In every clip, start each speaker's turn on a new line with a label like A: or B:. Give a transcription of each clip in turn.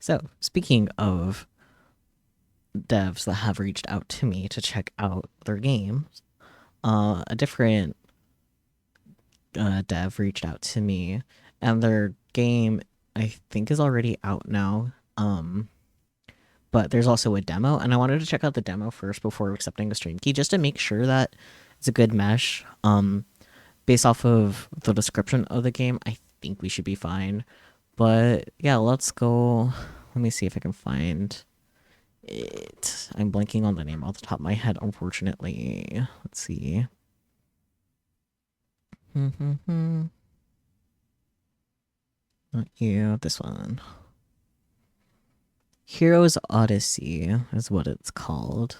A: So, speaking of devs that have reached out to me to check out their games, a different dev reached out to me, and their game I think is already out now. But there's also a demo, and I wanted to check out the demo first before accepting a stream key, just to make sure that it's a good mesh. Based off of the description of the game, I think we should be fine. But yeah, let's go. Let me see if I can find it. I'm blanking on the name off the top of my head, unfortunately. Let's see. Not you, this one. Heroes Odyssey is what it's called.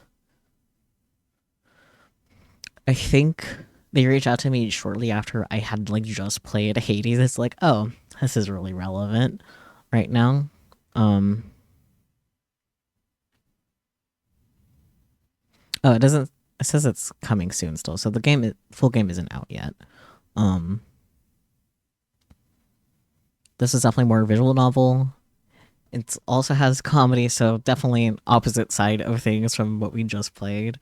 A: I think they reached out to me shortly after I had just played Hades. It's like, oh, this is really relevant right now. Oh, it doesn't. It says it's coming soon still, so the full game isn't out yet. This is definitely more visual novel. It also has comedy, so definitely an opposite side of things from what we just played.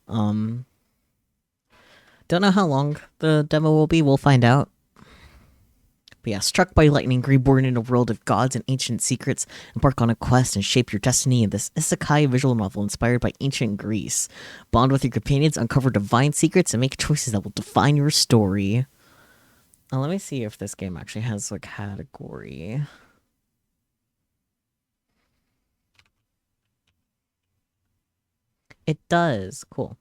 A: Don't know how long the demo will be. We'll find out. But yeah, struck by lightning, reborn in a world of gods and ancient secrets, embark on a quest and shape your destiny in this isekai visual novel inspired by ancient Greece. Bond with your companions, uncover divine secrets, and make choices that will define your story. Now, let me see if this game actually has a category. It does. Cool.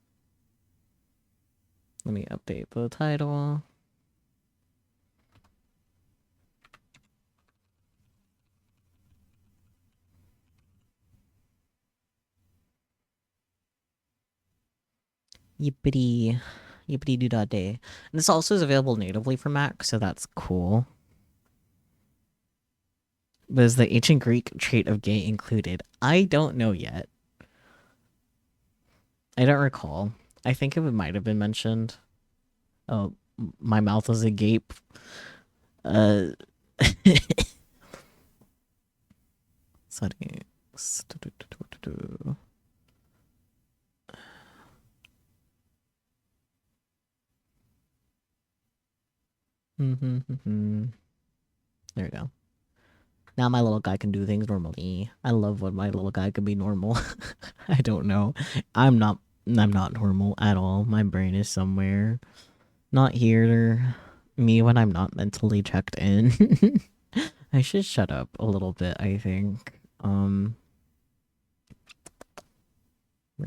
A: Let me update the title. Yippity doo dah day. And this also is available natively for Mac, so that's cool. But is the ancient Greek trait of gay included? I don't know yet. I don't recall. I think it might have been mentioned. Oh, my mouth was agape. Settings. There we go. Now my little guy can do things normally. I love when my little guy can be normal. I don't know. I'm not normal at all. My brain is somewhere. Not here. Me when I'm not mentally checked in. I should shut up a little bit, I think. Where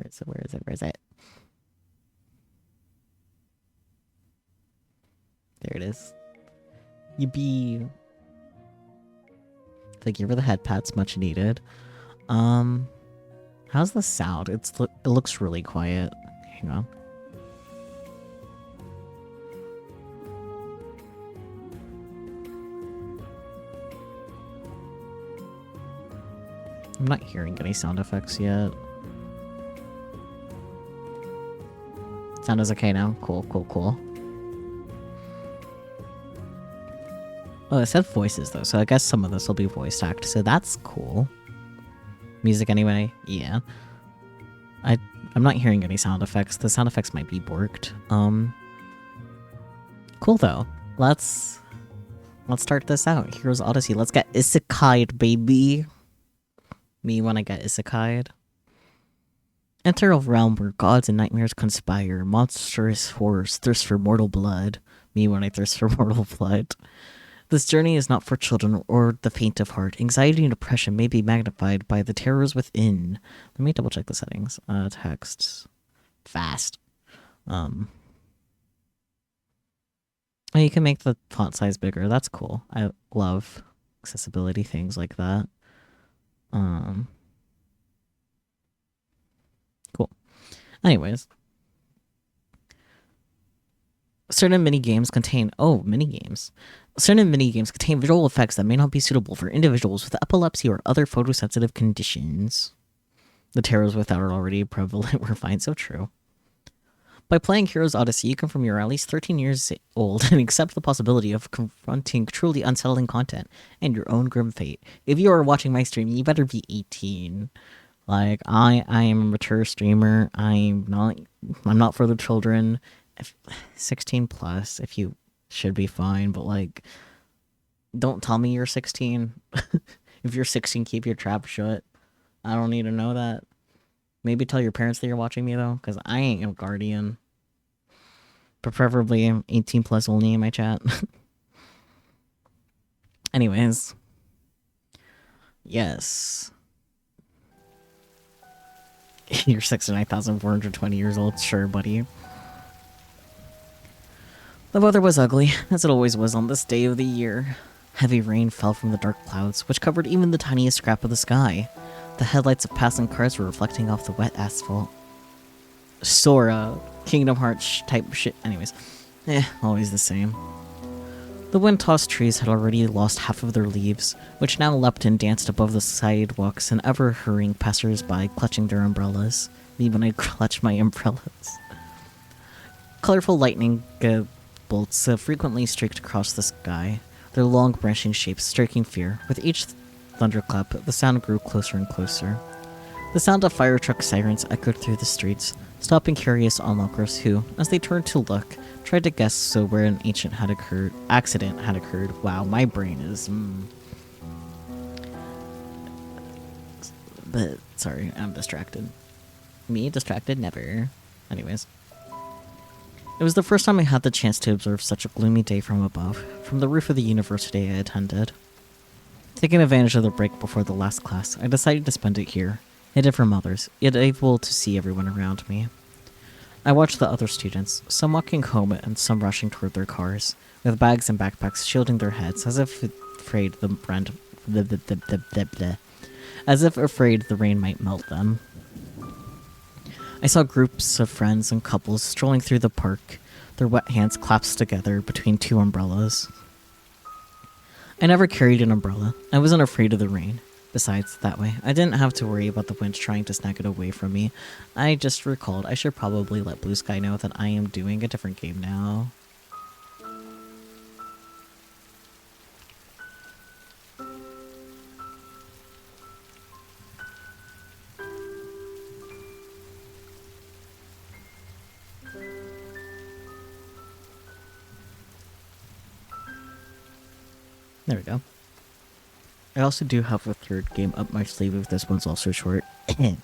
A: is it? There it is. Yippee. Thank you for the head pats, much needed. How's the sound? It looks really quiet. Hang on. I'm not hearing any sound effects yet. Sound is okay now? Cool. Oh, it said voices though, so I guess some of this will be voice acted, so that's cool. Music anyway? Yeah. I'm not hearing any sound effects. The sound effects might be borked. Cool though. Let's start this out. Heroes Odyssey. Let's get isekai'd, baby. Me when I get isekai'd. Enter a realm where gods and nightmares conspire. Monstrous horrors thirst for mortal blood. Me when I thirst for mortal blood. This journey is not for children or the faint of heart. Anxiety and depression may be magnified by the terrors within. Let me double check the settings. Text. Fast. Oh, you can make the font size bigger. That's cool. I love accessibility things like that. Cool. Anyways. Certain minigames contain visual effects that may not be suitable for individuals with epilepsy or other photosensitive conditions. The terrors without are already prevalent. We're fine, so true. By playing Heroes Odyssey, you confirm you're at least 13 years old and accept the possibility of confronting truly unsettling content and your own grim fate. If you are watching my stream, you better be 18. Like, I am a mature streamer. I'm not for the children. 16 plus, if you should be fine, but like, don't tell me you're 16. If you're 16, keep your trap shut. I don't need to know that. Maybe tell your parents that you're watching me, though, because I ain't a guardian. But preferably 18 plus only in my chat. Anyways. Yes. You're 69,420 years old. Sure, buddy. The weather was ugly, as it always was on this day of the year. Heavy rain fell from the dark clouds, which covered even the tiniest scrap of the sky. The headlights of passing cars were reflecting off the wet asphalt. Sora, Kingdom Hearts type shit. Anyways, always the same. The wind-tossed trees had already lost half of their leaves, which now leapt and danced above the sidewalks and ever-hurrying passers-by clutching their umbrellas. Me when I clutch my umbrellas. Colorful lightning bolts frequently streaked across the sky, their long branching shapes striking fear. With each thunderclap, the sound grew closer and closer. The sound of fire truck sirens echoed through the streets, stopping curious onlookers who, as they turned to look, tried to guess where an accident had occurred. Wow, my brain is... But, sorry, I'm distracted. Me? Distracted? Never. Anyways. It was the first time I had the chance to observe such a gloomy day from above, from the roof of the university I attended. Taking advantage of the break before the last class, I decided to spend it here, hidden from others, yet able to see everyone around me. I watched the other students, some walking home and some rushing toward their cars, with bags and backpacks shielding their heads as if afraid the rain might melt them. I saw groups of friends and couples strolling through the park, their wet hands clasped together between two umbrellas. I never carried an umbrella. I wasn't afraid of the rain. Besides, that way, I didn't have to worry about the wind trying to snag it away from me. I just recalled I should probably let Blue Sky know that I am doing a different game now. There we go. I also do have a third game up my sleeve if this one's also short. I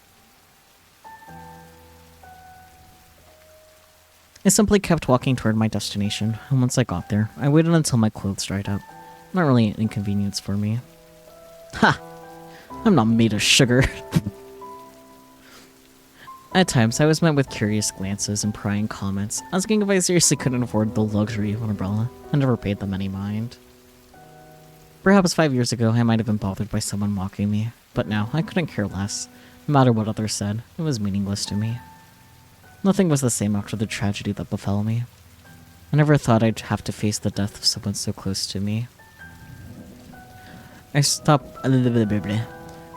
A: simply kept walking toward my destination, and once I got there, I waited until my clothes dried up. Not really an inconvenience for me. Ha! I'm not made of sugar. At times, I was met with curious glances and prying comments, asking if I seriously couldn't afford the luxury of an umbrella. I never paid them any mind. Perhaps 5 years ago, I might have been bothered by someone mocking me, but now I couldn't care less. No matter what others said, it was meaningless to me. Nothing was the same after the tragedy that befell me. I never thought I'd have to face the death of someone so close to me. I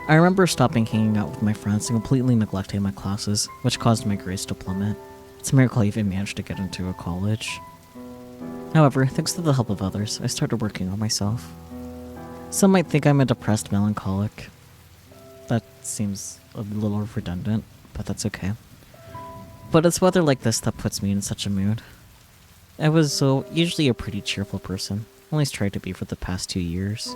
A: remember stopping hanging out with my friends and completely neglecting my classes, which caused my grades to plummet. It's a miracle I even managed to get into a college. However, thanks to the help of others, I started working on myself. Some might think I'm a depressed melancholic. That seems a little redundant, but that's okay. But it's weather like this that puts me in such a mood. I was usually a pretty cheerful person, at least tried to be for the past 2 years.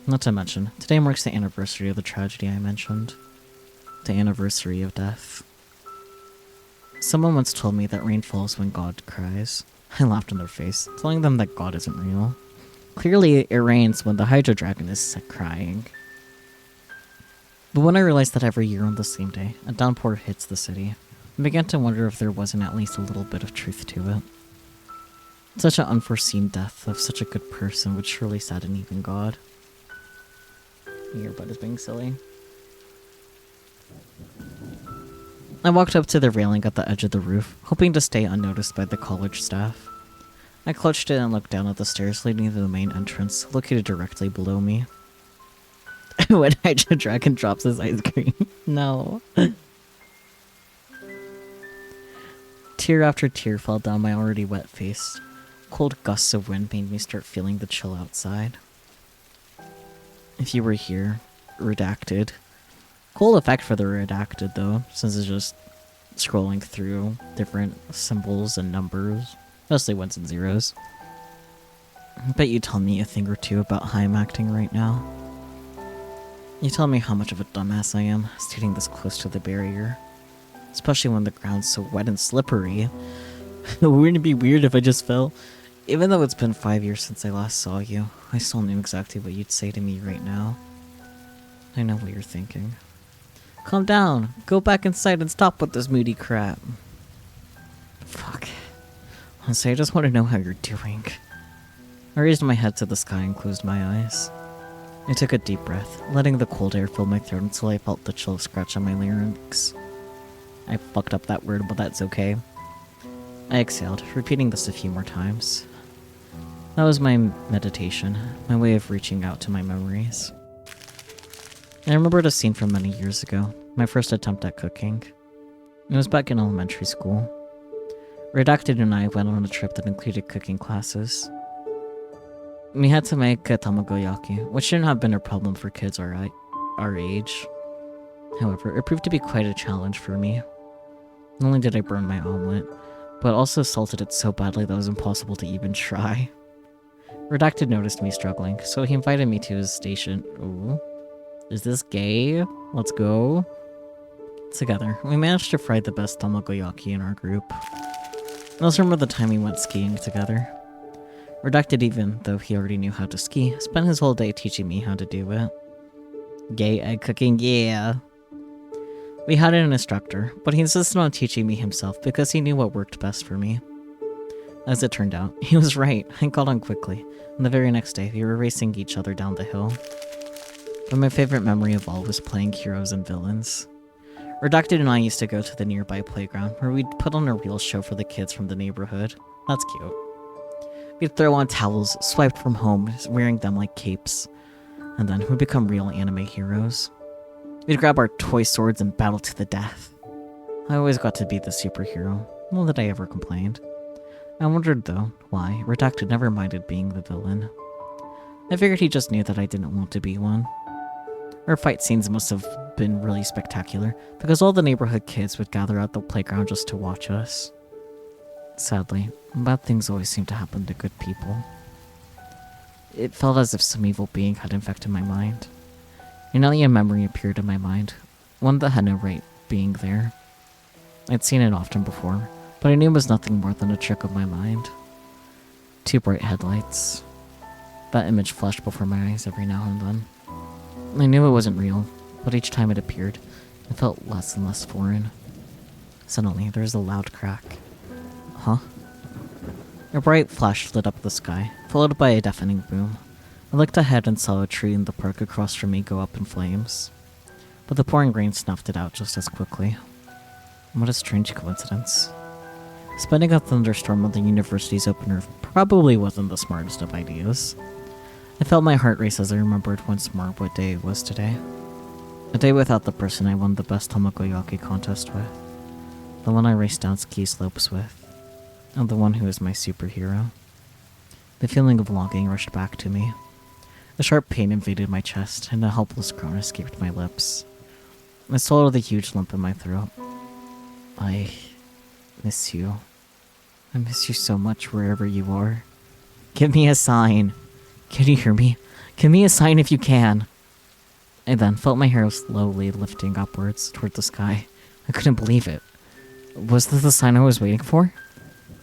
A: Not to mention, today marks the anniversary of the tragedy I mentioned. The anniversary of death. Someone once told me that rain falls when God cries. I laughed in their face, telling them that God isn't real. Clearly, it rains when the Hydro Dragon is crying. But when I realized that every year on the same day, a downpour hits the city, I began to wonder if there wasn't at least a little bit of truth to it. Such an unforeseen death of such a good person would surely sadden even God. Your butt is being silly. I walked up to the railing at the edge of the roof, hoping to stay unnoticed by the college staff. I clutched it and looked down at the stairs leading to the main entrance, located directly below me. When Hydro Dragon drops his ice cream. No. Tear after tear fell down my already wet face. Cold gusts of wind made me start feeling the chill outside. If you were here, redacted. Cool effect for the redacted though, since it's just scrolling through different symbols and numbers, mostly ones and zeros. I bet you tell me a thing or two about how I'm acting right now. You tell me how much of a dumbass I am, standing this close to the barrier. Especially when the ground's so wet and slippery. Wouldn't it be weird if I just fell? Even though it's been 5 years since I last saw you, I still knew exactly what you'd say to me right now. I know what you're thinking. Calm down, go back inside and stop with this moody crap. Fuck. Honestly, I just want to know how you're doing. I raised my head to the sky and closed my eyes. I took a deep breath, letting the cold air fill my throat until I felt the chill scratch on my larynx. I fucked up that word, but that's okay. I exhaled, repeating this a few more times. That was my meditation, my way of reaching out to my memories. I remembered a scene from many years ago, my first attempt at cooking. It was back in elementary school. Redacted and I went on a trip that included cooking classes. We had to make a tamagoyaki, which shouldn't have been a problem for kids our age. However, it proved to be quite a challenge for me. Not only did I burn my omelet, but also salted it so badly that it was impossible to even try. Redacted noticed me struggling, so he invited me to his station. Ooh. Is this gay? Let's go. Together, we managed to fry the best tamagoyaki in our group. I also remember the time we went skiing together. Redacted, even though he already knew how to ski, spent his whole day teaching me how to do it. Gay egg cooking, yeah. We had an instructor, but he insisted on teaching me himself because he knew what worked best for me. As it turned out, he was right. I caught on quickly, and the very next day we were racing each other down the hill. But my favorite memory of all was playing heroes and villains. Redacted and I used to go to the nearby playground where we'd put on a real show for the kids from the neighborhood. That's cute. We'd throw on towels, swiped from home, wearing them like capes. And then we'd become real anime heroes. We'd grab our toy swords and battle to the death. I always got to be the superhero. Not that I ever complained. I wondered, though, why Redacted never minded being the villain. I figured he just knew that I didn't want to be one. Our fight scenes must have been really spectacular, because all the neighborhood kids would gather at the playground just to watch us. Sadly, bad things always seem to happen to good people. It felt as if some evil being had infected my mind. An alien memory appeared in my mind, one that had no right being there. I'd seen it often before, but I knew it was nothing more than a trick of my mind. 2 bright headlights. That image flashed before my eyes every now and then. I knew it wasn't real, but each time it appeared, it felt less and less foreign. Suddenly, there was a loud crack. Huh? A bright flash lit up the sky, followed by a deafening boom. I looked ahead and saw a tree in the park across from me go up in flames. But the pouring rain snuffed it out just as quickly. What a strange coincidence. Spending a thunderstorm on the university's open roof probably wasn't the smartest of ideas. I felt my heart race as I remembered once more what day it was today. A day without the person I won the best tamagoyaki contest with. The one I raced down ski slopes with. And the one who is my superhero. The feeling of longing rushed back to me. A sharp pain invaded my chest, and a helpless groan escaped my lips. I swallowed a huge lump in my throat. I miss you. I miss you so much wherever you are. Give me a sign. Can you hear me? Give me a sign if you can. I then felt my hair slowly lifting upwards toward the sky. I couldn't believe it. Was this the sign I was waiting for?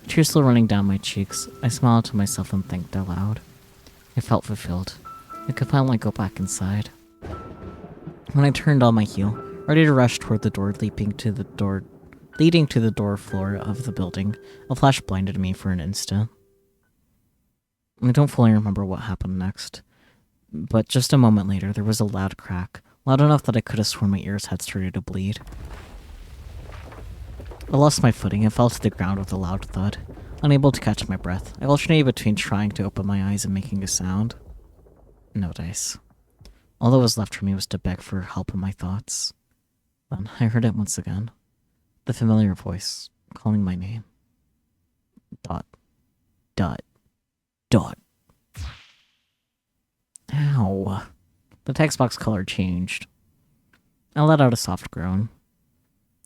A: Tears still running down my cheeks, I smiled to myself and thanked aloud. I felt fulfilled. I could finally go back inside. When I turned on my heel, ready to rush toward the door leading to the door floor of the building, a flash blinded me for an instant. I don't fully remember what happened next, but just a moment later there was a loud crack, loud enough that I could have sworn my ears had started to bleed. I lost my footing and fell to the ground with a loud thud. Unable to catch my breath, I alternated between trying to open my eyes and making a sound. No dice. All that was left for me was to beg for help in my thoughts. Then I heard it once again. The familiar voice, calling my name. Dot. Dot. Dot. Ow. The text box color changed. I let out a soft groan.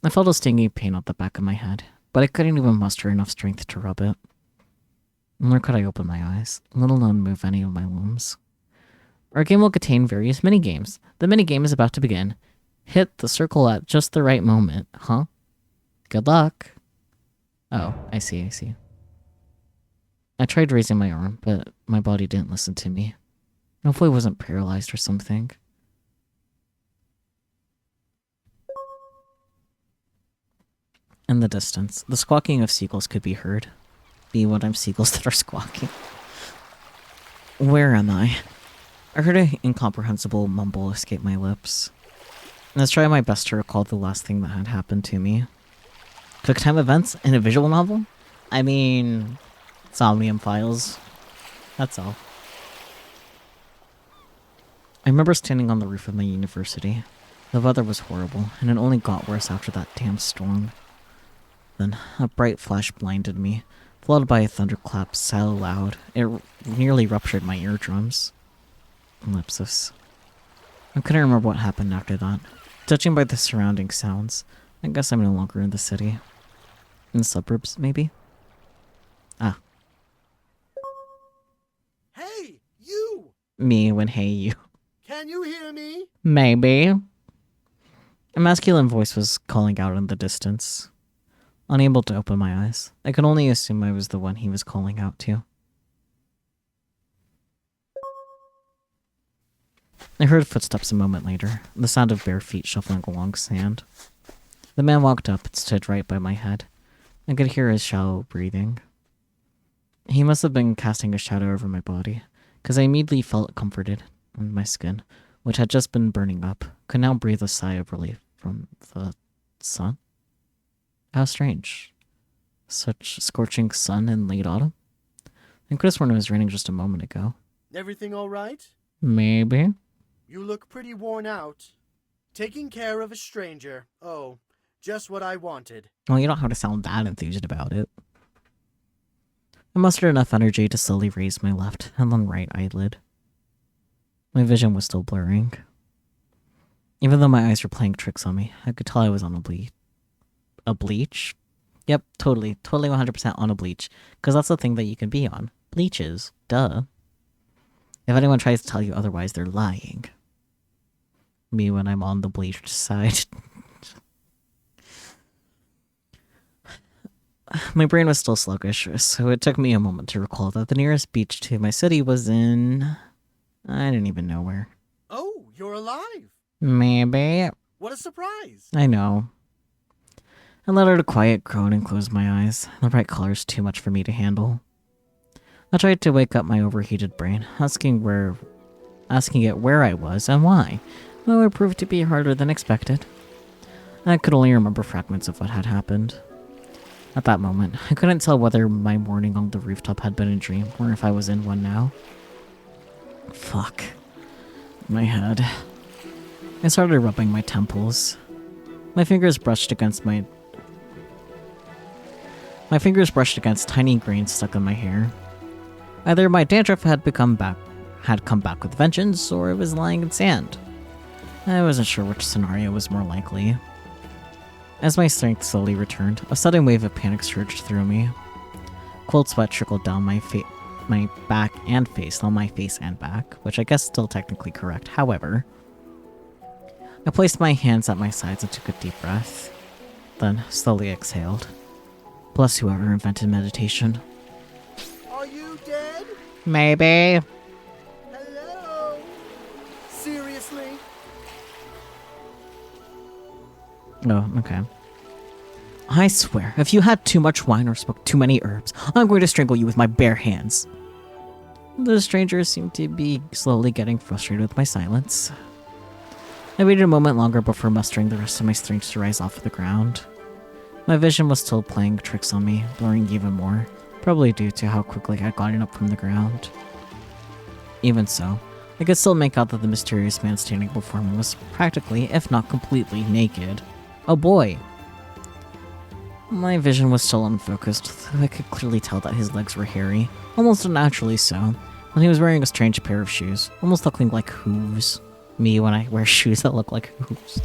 A: I felt a stinging pain at the back of my head, but I couldn't even muster enough strength to rub it. Nor could I open my eyes, let alone move any of my limbs. Our game will contain various minigames. The minigame is about to begin. Hit the circle at just the right moment, huh? Good luck. Oh, I see. I tried raising my arm, but my body didn't listen to me. Hopefully I wasn't paralyzed or something. In the distance, the squawking of seagulls could be heard. Be what I'm seagulls that are squawking. Where am I? I heard an incomprehensible mumble escape my lips. Let's try my best to recall the last thing that had happened to me. Quick time events in a visual novel? I mean, Somnium Files. That's all. I remember standing on the roof of my university. The weather was horrible, and it only got worse after that damn storm. Then, a bright flash blinded me, followed by a thunderclap so loud, it nearly ruptured my eardrums. Ellipsis. I couldn't remember what happened after that. Judging by the surrounding sounds, I guess I'm no longer in the city. In the suburbs, maybe? Ah.
B: Hey, you!
A: Me when hey you.
B: Can you hear me?
A: Maybe. A masculine voice was calling out in the distance. Unable to open my eyes, I could only assume I was the one he was calling out to. I heard footsteps a moment later, the sound of bare feet shuffling along sand. The man walked up and stood right by my head. I could hear his shallow breathing. He must have been casting a shadow over my body, because I immediately felt comforted, and my skin, which had just been burning up, could now breathe a sigh of relief from the sun. How strange. Such scorching sun in late autumn? I could have sworn it was raining just a moment ago.
B: Everything all right?
A: Maybe.
B: You look pretty worn out. Taking care of a stranger. Oh, just what I wanted.
A: Well, you don't have to sound that enthused about it. I mustered enough energy to slowly raise my left and then right eyelid. My vision was still blurring. Even though my eyes were playing tricks on me, I could tell I was on a bleach? Yep, totally 100% on a bleach. Because that's the thing that you can be on. Bleaches. Duh. If anyone tries to tell you otherwise, they're lying. Me when I'm on the bleached side. My brain was still sluggish, so it took me a moment to recall that the nearest beach to my city was in... I didn't even know where.
B: Oh, you're alive.
A: Maybe.
B: What a surprise.
A: I know. I let out a quiet groan and closed my eyes. The bright color's too much for me to handle. I tried to wake up my overheated brain, asking it where I was and why, though it proved to be harder than expected. I could only remember fragments of what had happened. At that moment, I couldn't tell whether my morning on the rooftop had been a dream or if I was in one now. Fuck. My head. I started rubbing my temples. My fingers brushed against tiny grains stuck in my hair. Either my dandruff had come back with vengeance, or it was lying in sand. I wasn't sure which scenario was more likely. As my strength slowly returned, a sudden wave of panic surged through me. Cold sweat trickled down my back and face, on my face and back, which I guess is still technically correct. However, I placed my hands at my sides and took a deep breath, then slowly exhaled. Bless whoever invented meditation.
B: Are you dead?
A: Maybe.
B: Hello? Seriously?
A: Oh, okay. I swear, if you had too much wine or smoked too many herbs, I'm going to strangle you with my bare hands. The stranger seemed to be slowly getting frustrated with my silence. I waited a moment longer before mustering the rest of my strength to rise off the ground. My vision was still playing tricks on me, blurring even more, probably due to how quickly I'd gotten up from the ground. Even so, I could still make out that the mysterious man standing before me was practically, if not completely, naked. A boy. My vision was still unfocused, though I could clearly tell that his legs were hairy, almost unnaturally so, and he was wearing a strange pair of shoes, almost looking like hooves. Me when I wear shoes that look like hooves.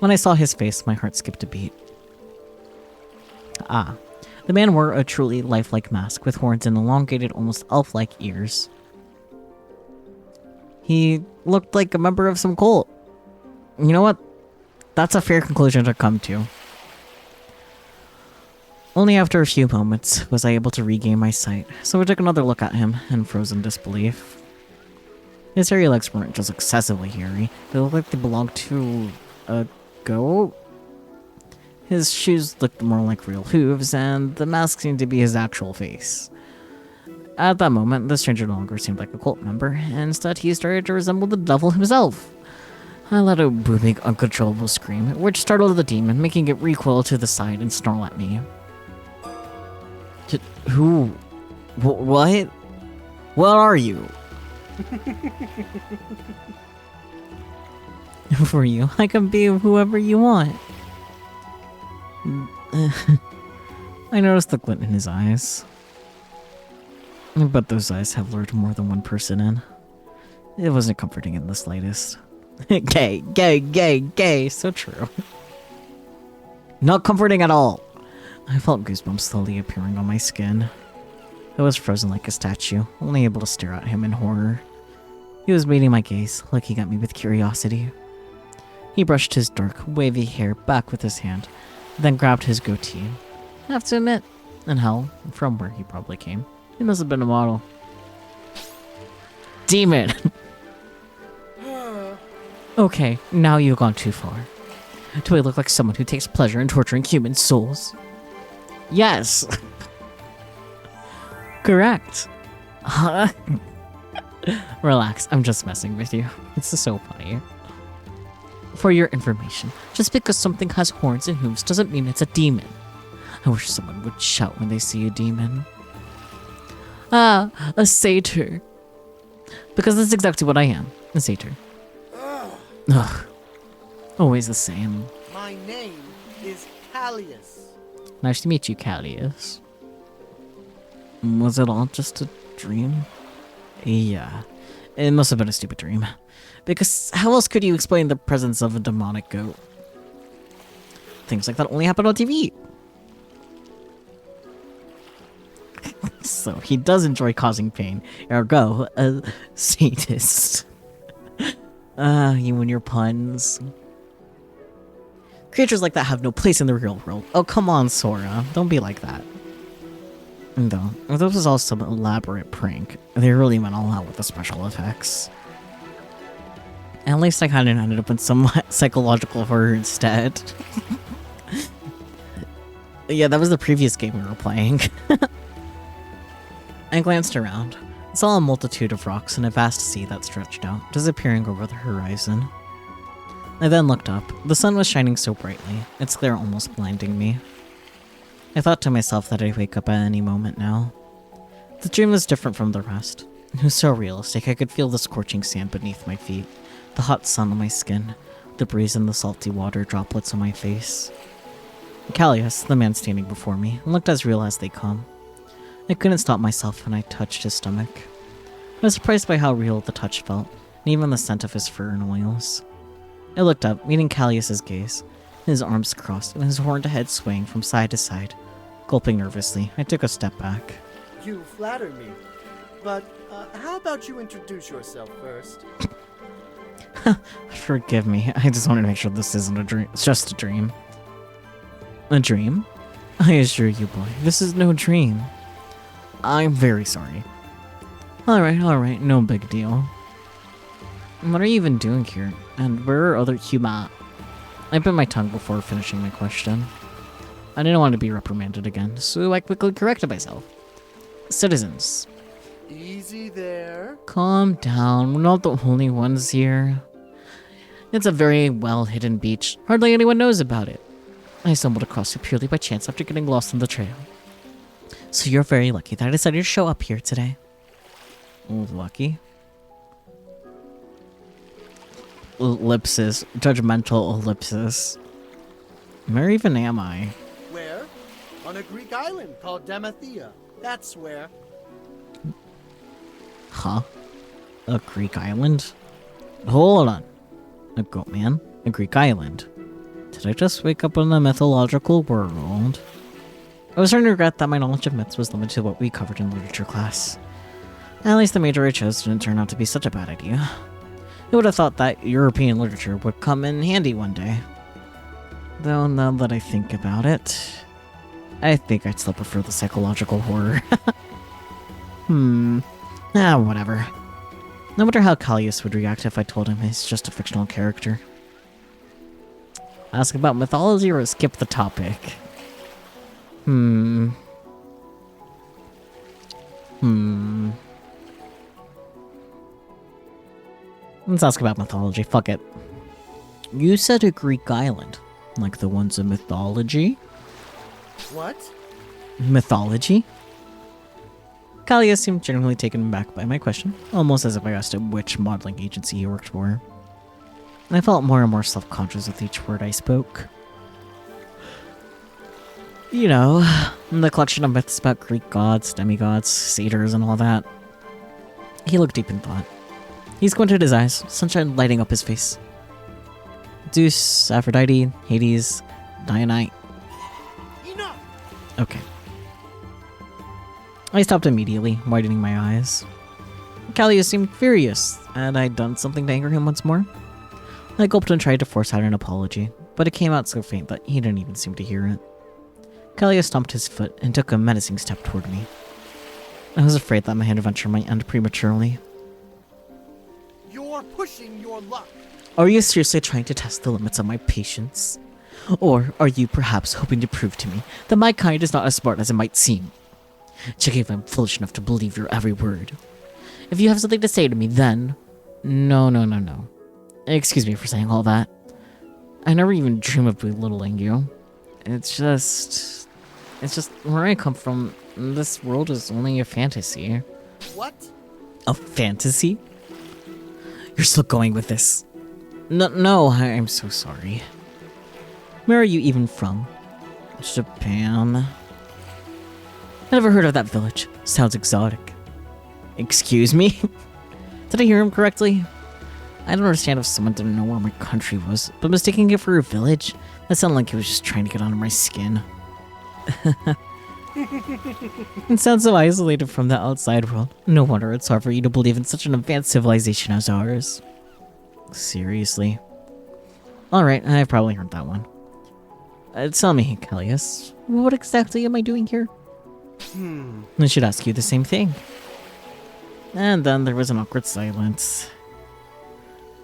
A: When I saw his face, my heart skipped a beat. Ah. The man wore a truly lifelike mask with horns and elongated, almost elf-like ears. He looked like a member of some cult. You know what? That's a fair conclusion to come to. Only after a few moments was I able to regain my sight, so I took another look at him in frozen disbelief. His hairy legs weren't just excessively hairy, they looked like they belonged to a goat. His shoes looked more like real hooves, and the mask seemed to be his actual face. At that moment, the stranger no longer seemed like a cult member, and instead he started to resemble the devil himself. I let out a booming, uncontrollable scream, which startled the demon, making it recoil to the side and snarl at me. Who? What? What are you? For you, I can be whoever you want. I noticed the glint in his eyes. But those eyes have lured more than one person in. It wasn't comforting in the slightest. Gay, gay, gay, gay, so true. Not comforting at all. I felt goosebumps slowly appearing on my skin. I was frozen like a statue, only able to stare at him in horror. He was meeting my gaze, looking at me with curiosity. He brushed his dark, wavy hair back with his hand, then grabbed his goatee. I have to admit, in hell, from where he probably came, he must have been a model. Demon! Okay, now you've gone too far. Do I look like someone who takes pleasure in torturing human souls? Yes! Correct. Huh? Relax, I'm just messing with you. It's so funny. For your information, just because something has horns and hooves doesn't mean it's a demon. I wish someone would shout when they see a demon. Ah, a satyr. Because that's exactly what I am, a satyr. Ugh. Always the same.
B: My name is Callius.
A: Nice to meet you, Callius. Was it all just a dream? Yeah. It must have been a stupid dream. Because how else could you explain the presence of a demonic goat? Things like that only happen on TV. So, he does enjoy causing pain. Ergo, a sadist. You and your puns. Creatures like that have no place in the real world. Oh, come on, Sora. Don't be like that. Though, this was all some elaborate prank. They really went all out with the special effects. At least I kind of ended up in some psychological horror instead. Yeah, that was the previous game we were playing. I glanced around. I saw a multitude of rocks and a vast sea that stretched out, disappearing over the horizon. I then looked up. The sun was shining so brightly, its glare almost blinding me. I thought to myself that I'd wake up at any moment now. The dream was different from the rest. It was so realistic I could feel the scorching sand beneath my feet, the hot sun on my skin, the breeze and the salty water droplets on my face. Callius, the man standing before me, looked as real as they come. I couldn't stop myself when I touched his stomach. I was surprised by how real the touch felt, and even the scent of his fur and oils. I looked up, meeting Callius's gaze, his arms crossed and his horned head swaying from side to side. Gulping nervously, I took a step back.
B: You flatter me. But how about you introduce yourself first?
A: Forgive me, I just wanted to make sure this isn't a dream. It's just a dream. A dream? I assure you, boy, this is no dream. I'm very sorry. Alright, no big deal. What are you even doing here? And where are other humans? I bit my tongue before finishing my question. I didn't want to be reprimanded again, so I quickly corrected myself. Citizens.
B: Easy there.
A: Calm down, we're not the only ones here. It's a very well-hidden beach. Hardly anyone knows about it. I stumbled across it purely by chance after getting lost on the trail. So you're very lucky that I decided to show up here today. Lucky? Ellipsis. Judgmental ellipsis. Where even am I?
B: Where? On a Greek island called Demathea. That's where.
A: Huh? A Greek island? Hold on. A goat man? A Greek island? Did I just wake up in a mythological world? I was starting to regret that my knowledge of myths was limited to what we covered in literature class. At least the major I chose didn't turn out to be such a bad idea. Who would have thought that European literature would come in handy one day? Though now that I think about it, I think I'd still prefer the psychological horror. Whatever. I wonder how Callius would react if I told him he's just a fictional character. Ask about mythology or skip the topic? Let's ask about mythology, fuck it. You said a Greek island. Like the ones in mythology?
B: What?
A: Mythology? Callius seemed genuinely taken aback by my question, almost as if I asked him which modeling agency he worked for. I felt more and more self-conscious with each word I spoke. You know, the collection of myths about Greek gods, demigods, satyrs, and all that. He looked deep in thought. He squinted his eyes, sunshine lighting up his face. Zeus, Aphrodite, Hades, Dionysus.
B: Enough!
A: Okay. I stopped immediately, widening my eyes. Callius seemed furious. Had I done something to anger him once more? I gulped and tried to force out an apology, but it came out so faint that he didn't even seem to hear it. Callius stomped his foot and took a menacing step toward me. I was afraid that my adventure might end prematurely.
B: You're pushing your luck.
A: Are you seriously trying to test the limits of my patience? Or are you perhaps hoping to prove to me that my kind is not as smart as it might seem? Check if I'm foolish enough to believe your every word. If you have something to say to me, then... No. Excuse me for saying all that. I never even dream of belittling you. It's just where I come from, this world is only a fantasy.
B: What?
A: A fantasy? You're still going with this. No, I'm so sorry. Where are you even from? Japan. I never heard of that village. Sounds exotic. Excuse me? Did I hear him correctly? I don't understand if someone didn't know where my country was, but mistaking it for a village? That sounded like he was just trying to get under my skin. It sounds so isolated from the outside world. No wonder it's hard for you to believe in such an advanced civilization as ours. Seriously. Alright, I've probably heard that one. Tell me, Callius, what exactly am I doing here? I should ask you the same thing. And then there was an awkward silence.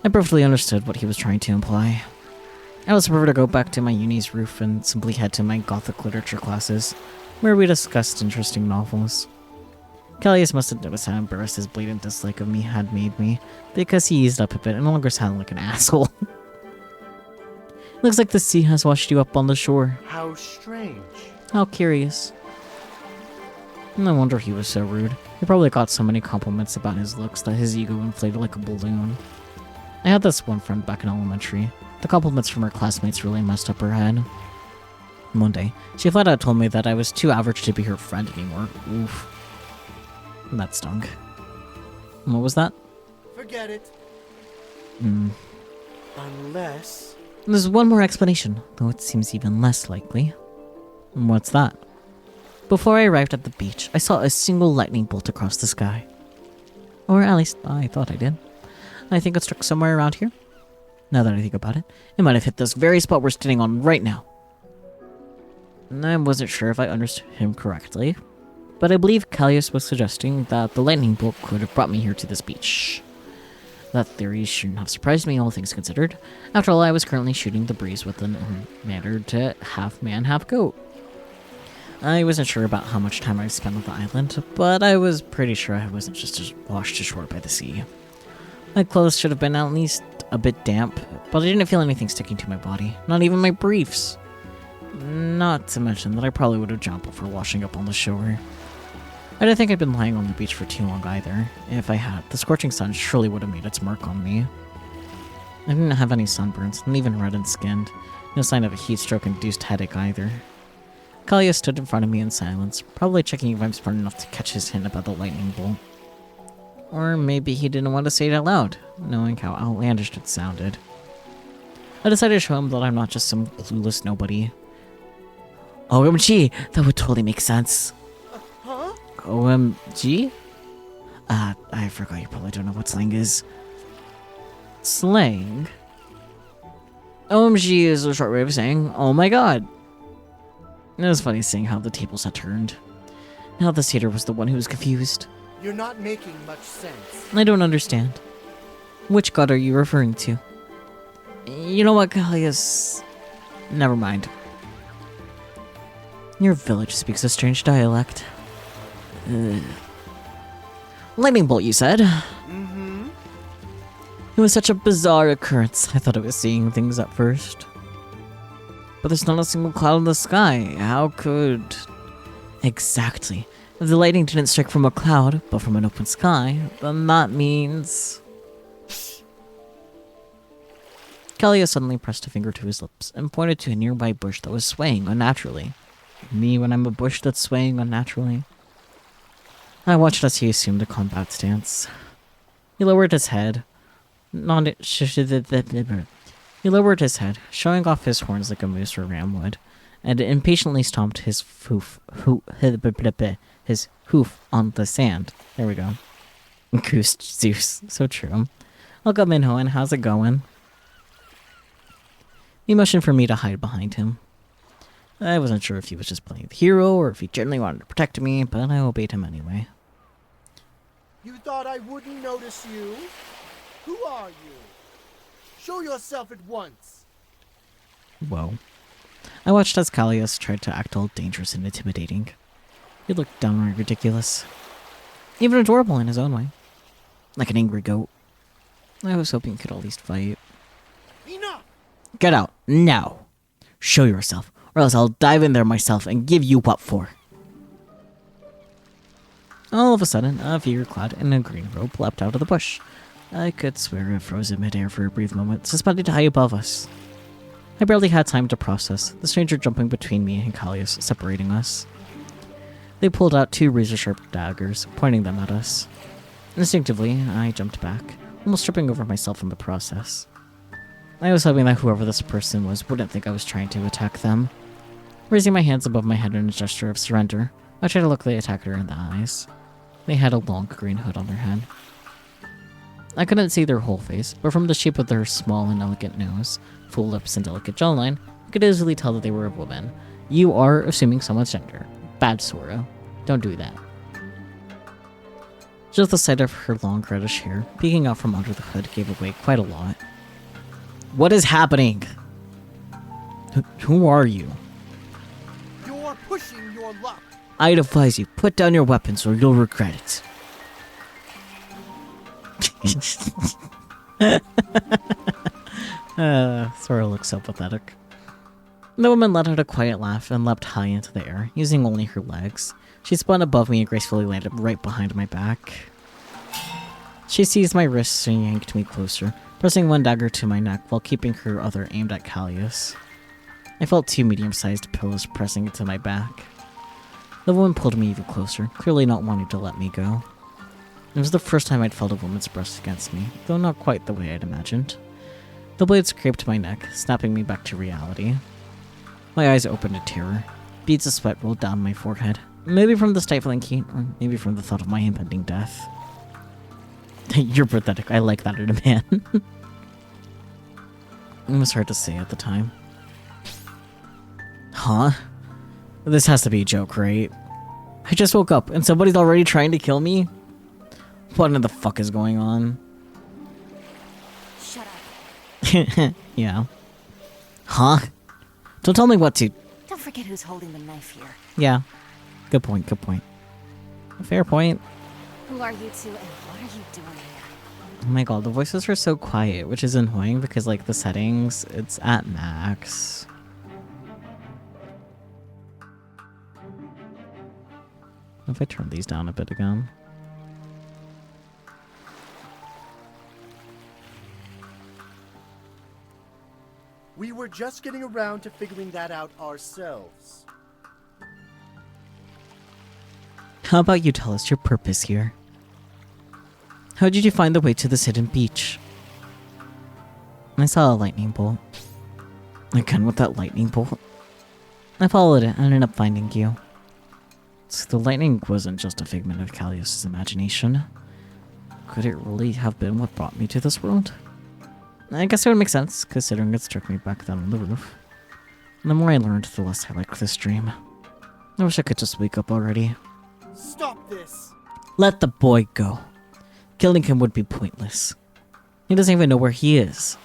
A: I perfectly understood what he was trying to imply. I was prepared to go back to my uni's roof and simply head to my Gothic literature classes, where we discussed interesting novels. Callius must have noticed how embarrassed his blatant dislike of me had made me, because he eased up a bit and no longer sounded like an asshole. Looks like the sea has washed you up on the shore.
B: How strange.
A: How curious. No wonder he was so rude. He probably got so many compliments about his looks that his ego inflated like a balloon. I had this one friend back in elementary. The compliments from her classmates really messed up her head. One day, she flat out told me that I was too average to be her friend anymore. Oof. That stung. What was that?
B: Forget it. Unless...
A: There's one more explanation, though it seems even less likely. What's that? Before I arrived at the beach, I saw a single lightning bolt across the sky. Or at least, I thought I did. I think it struck somewhere around here. Now that I think about it, it might have hit this very spot we're standing on right now. I wasn't sure if I understood him correctly, but I believe Callius was suggesting that the lightning bolt could have brought me here to this beach. That theory shouldn't have surprised me, all things considered. After all, I was currently shooting the breeze with an unmannered half-man, half-goat. I wasn't sure about how much time I'd spent on the island, but I was pretty sure I wasn't just washed ashore by the sea. My clothes should have been at least a bit damp, but I didn't feel anything sticking to my body, not even my briefs. Not to mention that I probably would have jumped before washing up on the shore. I don't think I'd been lying on the beach for too long either. If I had, the scorching sun surely would have made its mark on me. I didn't have any sunburns, not even reddened skinned. No sign of a heat stroke induced headache either. Kalia stood in front of me in silence, probably checking if I'm smart enough to catch his hint about the lightning bolt. Or maybe he didn't want to say it out loud, knowing how outlandish it sounded. I decided to show him that I'm not just some clueless nobody. OMG, that would totally make sense.
B: Huh?
A: OMG? I forgot you probably don't know what slang is. Slang? OMG is a short way of saying, oh my god. It was funny seeing how the tables had turned. Now the satyr was the one who was confused.
B: You're not making much sense.
A: I don't understand. Which god are you referring to? You know what, Kalias? Never mind. Your village speaks a strange dialect. Lightning bolt, you said?
B: Mm-hmm.
A: It was such a bizarre occurrence. I thought I was seeing things at first. But there's not a single cloud in the sky. How could... Exactly. If the lightning didn't strike from a cloud, but from an open sky, then that means... Kalia suddenly pressed a finger to his lips and pointed to a nearby bush that was swaying unnaturally. Me when I'm a bush that's swaying unnaturally. I watched as he assumed a combat stance. He lowered his head. He lowered his head, showing off his horns like a moose or ram would, and impatiently stomped his hoof on the sand. There we go. Goose Zeus. So true. Welcome, Minho, how's it going? He motioned for me to hide behind him. I wasn't sure if he was just playing the hero or if he genuinely wanted to protect me, but I obeyed him anyway.
B: You thought I wouldn't notice you? Who are you? Show yourself at once.
A: Whoa. I watched as Kalias tried to act all dangerous and intimidating. He looked downright ridiculous. Even adorable in his own way. Like an angry goat. I was hoping he could at least fight.
B: Enough!
A: Get out, now! Show yourself, or else I'll dive in there myself and give you what for. All of a sudden, a figure clad in a green robe leapt out of the bush. I could swear it froze in midair for a brief moment, suspended high above us. I barely had time to process, the stranger jumping between me and Kalias, separating us. They pulled out 2 razor-sharp daggers, pointing them at us. Instinctively, I jumped back, almost tripping over myself in the process. I was hoping that whoever this person was wouldn't think I was trying to attack them. Raising my hands above my head in a gesture of surrender, I tried to look the attacker in the eyes. They had a long green hood on their head. I couldn't see their whole face, but from the shape of their small and elegant nose, full lips, and delicate jawline, I could easily tell that they were a woman. You are assuming someone's gender. Bad, Sora. Don't do that. Just the sight of her long reddish hair peeking out from under the hood gave away quite a lot. What is happening? Who are you?
B: You're pushing your luck.
A: I advise you, put down your weapons or you'll regret it. Sora looks so pathetic. The woman let out a quiet laugh and leapt high into the air, using only her legs. She spun above me and gracefully landed right behind my back. She seized my wrists and yanked me closer, pressing one dagger to my neck while keeping her other aimed at Kalias. I felt 2 medium-sized pillows pressing into my back. The woman pulled me even closer, clearly not wanting to let me go. It was the first time I'd felt a woman's breast against me, though not quite the way I'd imagined. The blade scraped my neck, snapping me back to reality. My eyes opened in terror. Beads of sweat rolled down my forehead. Maybe from the stifling heat, or maybe from the thought of my impending death. You're pathetic. I like that in a man. It was hard to say at the time. Huh? This has to be a joke, right? I just woke up and somebody's already trying to kill me? What in the fuck is going on?
C: Shut up.
A: Yeah. Huh? Don't tell me what to...
C: Don't forget who's holding the knife here.
A: Yeah. Good point, good point. Fair point.
C: Who are you two and what are you doing here?
A: Oh my god, the voices are so quiet, which is annoying because, like, the settings, it's at max. If I turn these down a bit again.
B: We were just getting around to figuring that out ourselves.
A: How about you tell us your purpose here? How did you find the way to this hidden beach? I saw a lightning bolt. Again with that lightning bolt. I followed it and ended up finding you. So the lightning wasn't just a figment of Callius' imagination. Could it really have been what brought me to this world? I guess it would make sense, considering it struck me back then on the roof. And the more I learned, the less I liked this dream. I wish I could just wake up already.
B: Stop this!
A: Let the boy go. Killing him would be pointless. He doesn't even know where he is.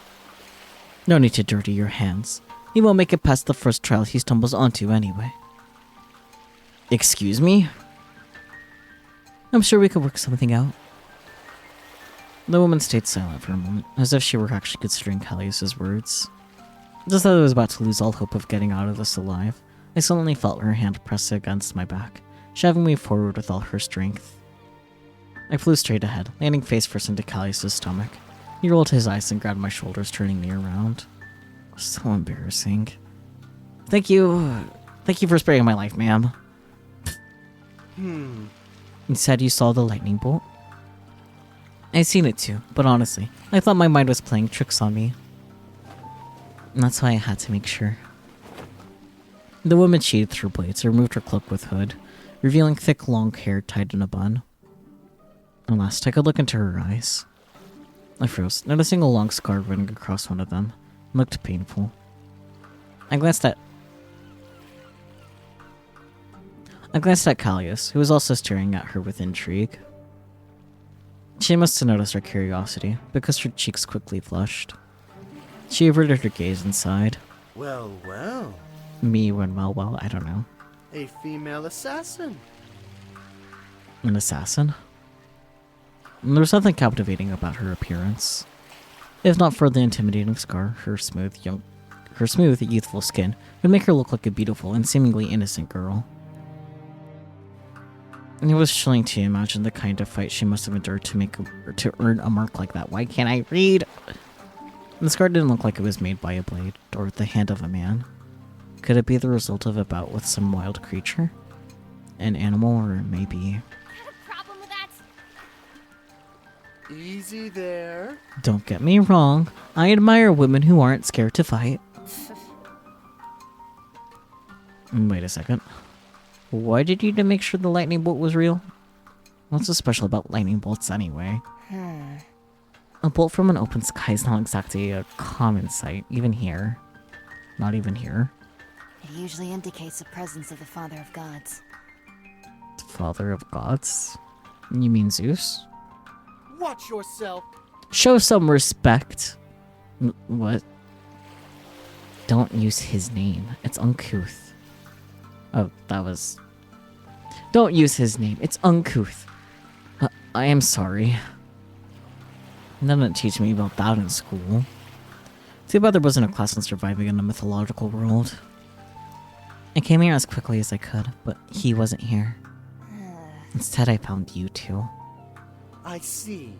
A: No need to dirty your hands. He won't make it past the first trial he stumbles onto anyway. Excuse me? I'm sure we could work something out. The woman stayed silent for a moment, as if she were actually considering Callius' words. Just as I was about to lose all hope of getting out of this alive, I suddenly felt her hand press against my back, shoving me forward with all her strength. I flew straight ahead, landing face first into Callius' stomach. He rolled his eyes and grabbed my shoulders, turning me around. It was so embarrassing. Thank you for sparing my life, ma'am. You said you saw the lightning bolt? I'd seen it too, but honestly, I thought my mind was playing tricks on me. And that's why I had to make sure. The woman sheathed her blades and removed her cloak with hood, revealing thick, long hair tied in a bun. At last, I could look into her eyes. I froze, noticing a long scar running across one of them. It looked painful. I glanced at Callius, who was also staring at her with intrigue. She must have noticed our curiosity, because her cheeks quickly flushed. She averted her gaze and sighed.
B: Well, well.
A: Me when well, I don't know.
B: A female assassin.
A: An assassin? There was something captivating about her appearance. If not for the intimidating scar, her smooth, youthful skin would make her look like a beautiful and seemingly innocent girl. And it was chilling to imagine the kind of fight she must have endured to earn a mark like that. Why can't I read? The scar didn't look like it was made by a blade or the hand of a man. Could it be the result of a bout with some wild creature? An animal, or maybe...
C: Problem with that?
B: Easy there.
A: Don't get me wrong, I admire women who aren't scared to fight. Wait a second. Why did you need to make sure the lightning bolt was real? What's so special about lightning bolts anyway? A bolt from an open sky is not exactly a common sight, even here. Not even here.
C: It usually indicates the presence of the Father of Gods.
A: Father of Gods? You mean Zeus?
B: Watch yourself.
A: Show some respect. What? Don't use his name. It's uncouth. Oh, that was... Don't use his name. It's uncouth. I am sorry. They didn't teach me about that in school. Too bad there wasn't a class on surviving in a mythological world. I came here as quickly as I could, but he wasn't here. Instead, I found you two.
B: I see.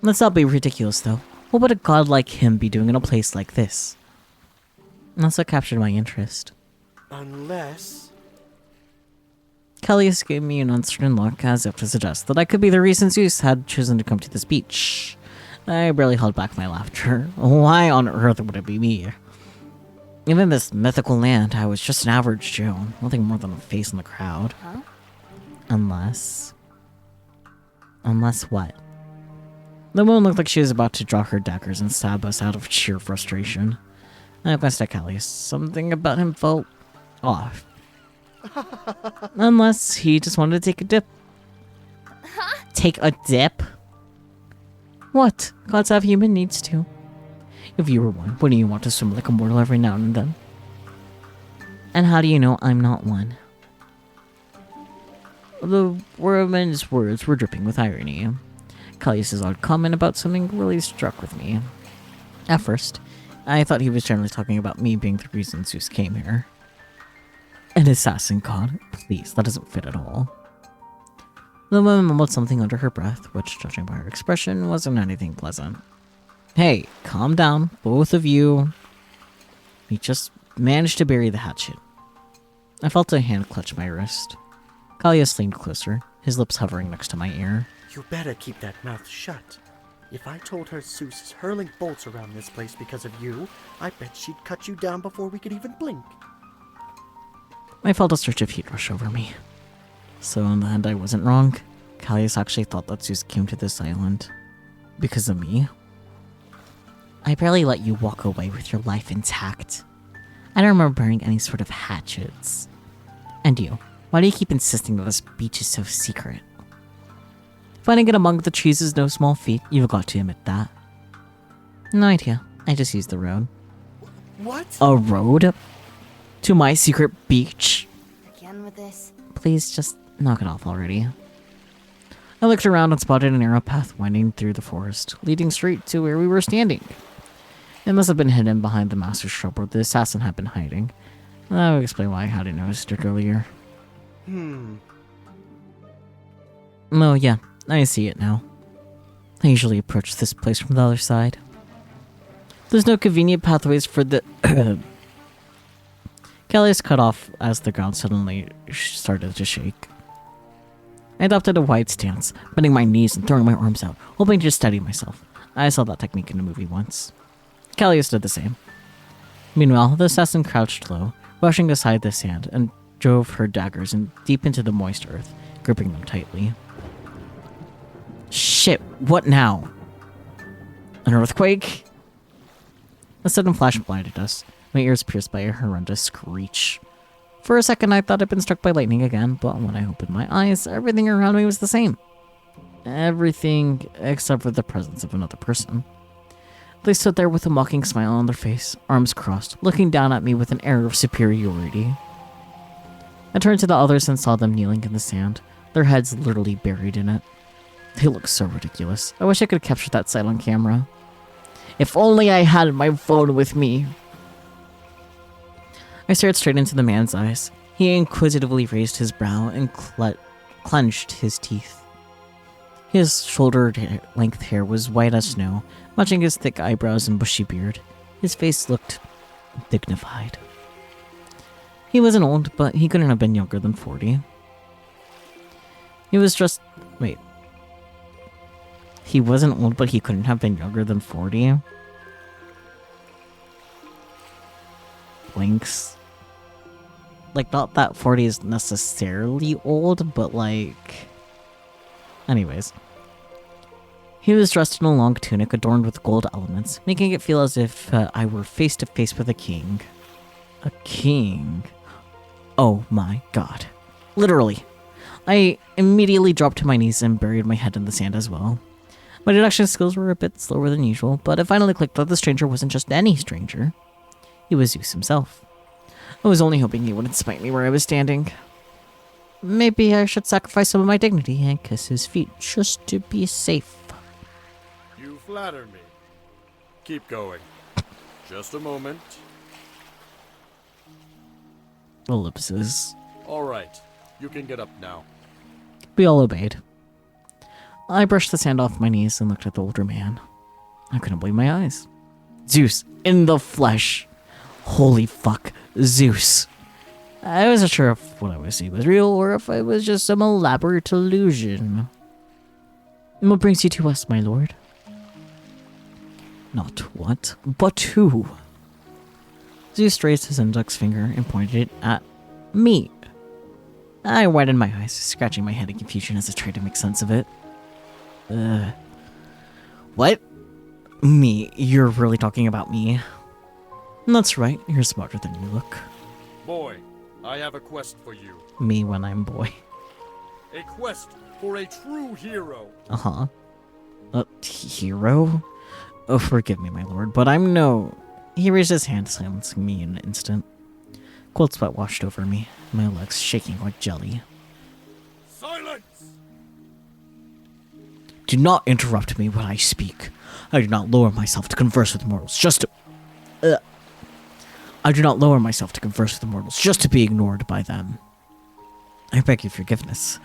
A: Let's not be ridiculous, though. What would a god like him be doing in a place like this? And that's what captured my interest.
B: Unless...
A: Callius gave me an uncertain look, as if to suggest that I could be the reason Zeus had chosen to come to this beach. I barely held back my laughter. Why on earth would it be me? Even in this mythical land, I was just an average Joe, nothing more than a face in the crowd.
C: Huh?
A: Unless what? The woman looked like she was about to draw her daggers and stab us out of sheer frustration. I glanced at Callius. Something about him felt off. Unless he just wanted to take a dip. Take a dip? What? Gods have human needs too. If you were one, wouldn't you want to swim like a mortal every now and then? And how do you know I'm not one? The woman's words were dripping with irony. Callius' odd comment about something really struck with me. At first, I thought he was generally talking about me being the reason Zeus came here. An assassin god? Please, that doesn't fit at all. The woman mumbled something under her breath, which, judging by her expression, wasn't anything pleasant. Hey, calm down, both of you. We just managed to bury the hatchet. I felt a hand clutch my wrist. Callias leaned closer, his lips hovering next to my ear.
B: You better keep that mouth shut. If I told her Zeus is hurling bolts around this place because of you, I bet she'd cut you down before we could even blink.
A: I felt a surge of heat rush over me. So in the end, I wasn't wrong. Callias actually thought that Zeus came to this island because of me. I barely let you walk away with your life intact. I don't remember burning any sort of hatchets. And you, why do you keep insisting that this beach is so secret? Finding it among the trees is no small feat, you've got to admit that. No idea, I just used the road.
B: What?
A: A road? To my secret beach?
C: Again with this?
A: Please just knock it off already. I looked around and spotted a narrow path winding through the forest, leading straight to where we were standing. It must have been hidden behind the master's shrub where the assassin had been hiding. That would explain why I hadn't noticed it earlier. Oh yeah, I see it now. I usually approach this place from the other side. There's no convenient pathways for the... Callias cut off as the ground suddenly started to shake. I adopted a wide stance, bending my knees and throwing my arms out, hoping to steady myself. I saw that technique in a movie once. Callias did the same. Meanwhile, the assassin crouched low, brushing aside the sand, and drove her daggers deep into the moist earth, gripping them tightly. Shit, what now? An earthquake? A sudden flash blinded us, my ears pierced by a horrendous screech. For a second I thought I'd been struck by lightning again, but when I opened my eyes, everything around me was the same. Everything except for the presence of another person. They stood there with a mocking smile on their face, arms crossed, looking down at me with an air of superiority. I turned to the others and saw them kneeling in the sand, their heads literally buried in it. They looked so ridiculous. I wish I could capture that sight on camera. If only I had my phone with me. I stared straight into the man's eyes. He inquisitively raised his brow and clenched his teeth. His shoulder-length hair was white as snow, matching his thick eyebrows and bushy beard. His face looked dignified. He wasn't old, but he couldn't have been younger than 40. He was just... Wait. He wasn't old, but he couldn't have been younger than 40? Blinks. Like, not that 40 is necessarily old, but like... Anyways. He was dressed in a long tunic adorned with gold elements, making it feel as if I were face to face with a king. A king? Oh my god. Literally. I immediately dropped to my knees and buried my head in the sand as well. My deduction skills were a bit slower than usual, but it finally clicked that the stranger wasn't just any stranger. He was Zeus himself. I was only hoping he wouldn't smite me where I was standing. Maybe I should sacrifice some of my dignity and kiss his feet just to be safe.
D: You flatter me. Keep going. Just a moment.
A: Ellipses.
D: All right. You can get up now.
A: We all obeyed. I brushed the sand off my knees and looked at the older man. I couldn't believe my eyes. Zeus, in the flesh. Holy fuck, Zeus. I wasn't sure if what I was seeing was real or if it was just some elaborate illusion. What brings you to us, my lord? Not what, but who? Zeus raised his index finger and pointed it at me. I widened my eyes, scratching my head in confusion as I tried to make sense of it. What? Me? You're really talking about me? That's right, you're smarter than you look.
D: Boy, I have a quest for you.
A: Me when I'm boy.
D: A quest for a true hero.
A: Uh-huh. Hero? Oh, forgive me, my lord, but I'm no... He raised his hand, silencing me in an instant. Cold sweat washed over me, my legs shaking like jelly.
D: Silence!
A: Do not interrupt me when I speak. I do not lower myself to converse with mortals just to... I do not lower myself to converse with mortals just to be ignored by them. I beg your forgiveness.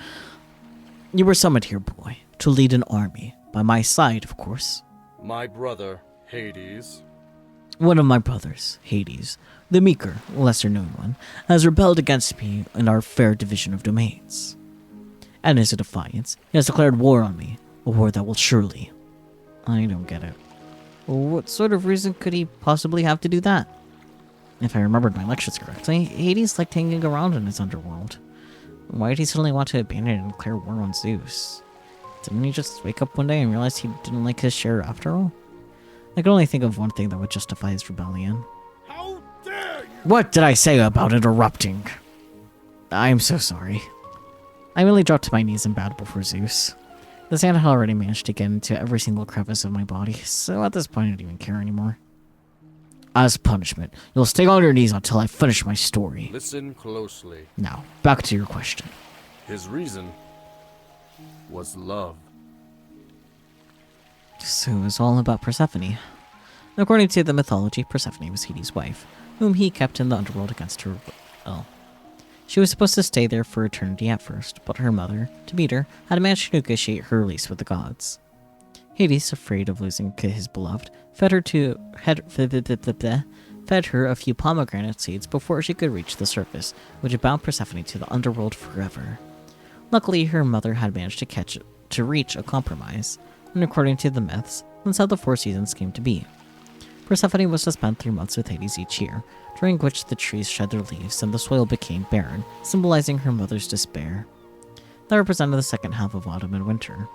A: You were summoned here, boy, to lead an army. By my side, of course.
D: My brother, Hades.
A: One of my brothers, Hades, the meeker, lesser-known one, has rebelled against me in our fair division of domains. And as a defiance, he has declared war on me. A war that will surely... I don't get it. What sort of reason could he possibly have to do that? If I remembered my lectures correctly, Hades liked hanging around in his underworld. Why did he suddenly want to abandon and declare war on Zeus? Didn't he just wake up one day and realize he didn't like his share after all? I can only think of one thing that would justify his rebellion.
D: How dare you!
A: What did I say about interrupting? I'm so sorry. I really dropped to my knees and bowed before Zeus. The sand had already managed to get into every single crevice of my body, so at this point I didn't even care anymore. As punishment, you'll stay on your knees until I finish my story.
D: Listen closely.
A: Now, back to your question.
D: His reason was love.
A: So it was all about Persephone. According to the mythology, Persephone was Hades' wife, whom he kept in the underworld against her will. She was supposed to stay there for eternity at first, but her mother, Demeter, had managed to negotiate her release with the gods. Hades, afraid of losing his beloved, fed her a few pomegranate seeds before she could reach the surface, which bound Persephone to the underworld forever. Luckily, her mother had managed to reach a compromise, and according to the myths, that's how the 4 seasons came to be. Persephone was to spend 3 months with Hades each year, during which the trees shed their leaves and the soil became barren, symbolizing her mother's despair. That represented the second half of autumn and winter.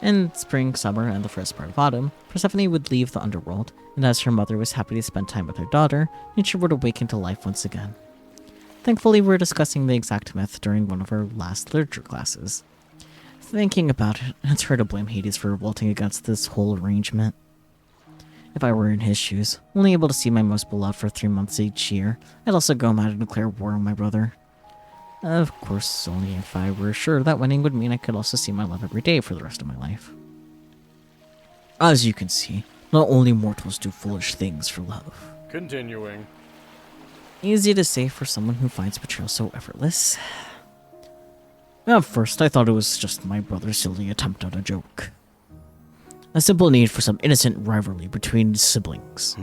A: In spring, summer, and the first part of autumn, Persephone would leave the underworld, and as her mother was happy to spend time with her daughter, nature would awaken to life once again. Thankfully, we were discussing the exact myth during one of our last literature classes. Thinking about it, it's hard to blame Hades for revolting against this whole arrangement. If I were in his shoes, only able to see my most beloved for 3 months each year, I'd also go mad and declare war on my brother. Of course, only if I were sure that winning would mean I could also see my love every day for the rest of my life. As you can see, not only mortals do foolish things for love.
D: Continuing.
A: Easy to say for someone who finds betrayal so effortless. At first, I thought it was just my brother's silly attempt at a joke. A simple need for some innocent rivalry between siblings.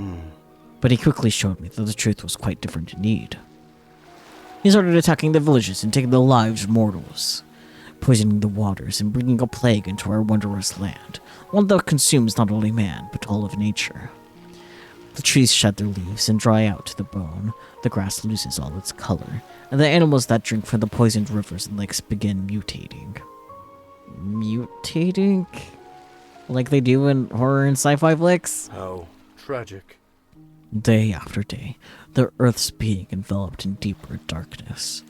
A: But he quickly showed me that the truth was quite different indeed. He started attacking the villages and taking the lives of mortals, poisoning the waters and bringing a plague into our wondrous land, one that consumes not only man, but all of nature. The trees shed their leaves and dry out to the bone, the grass loses all its color, and the animals that drink from the poisoned rivers and lakes begin mutating. Mutating? Like they do in horror and sci-fi flicks?
D: How tragic.
A: Day after day, the Earth's being enveloped in deeper darkness.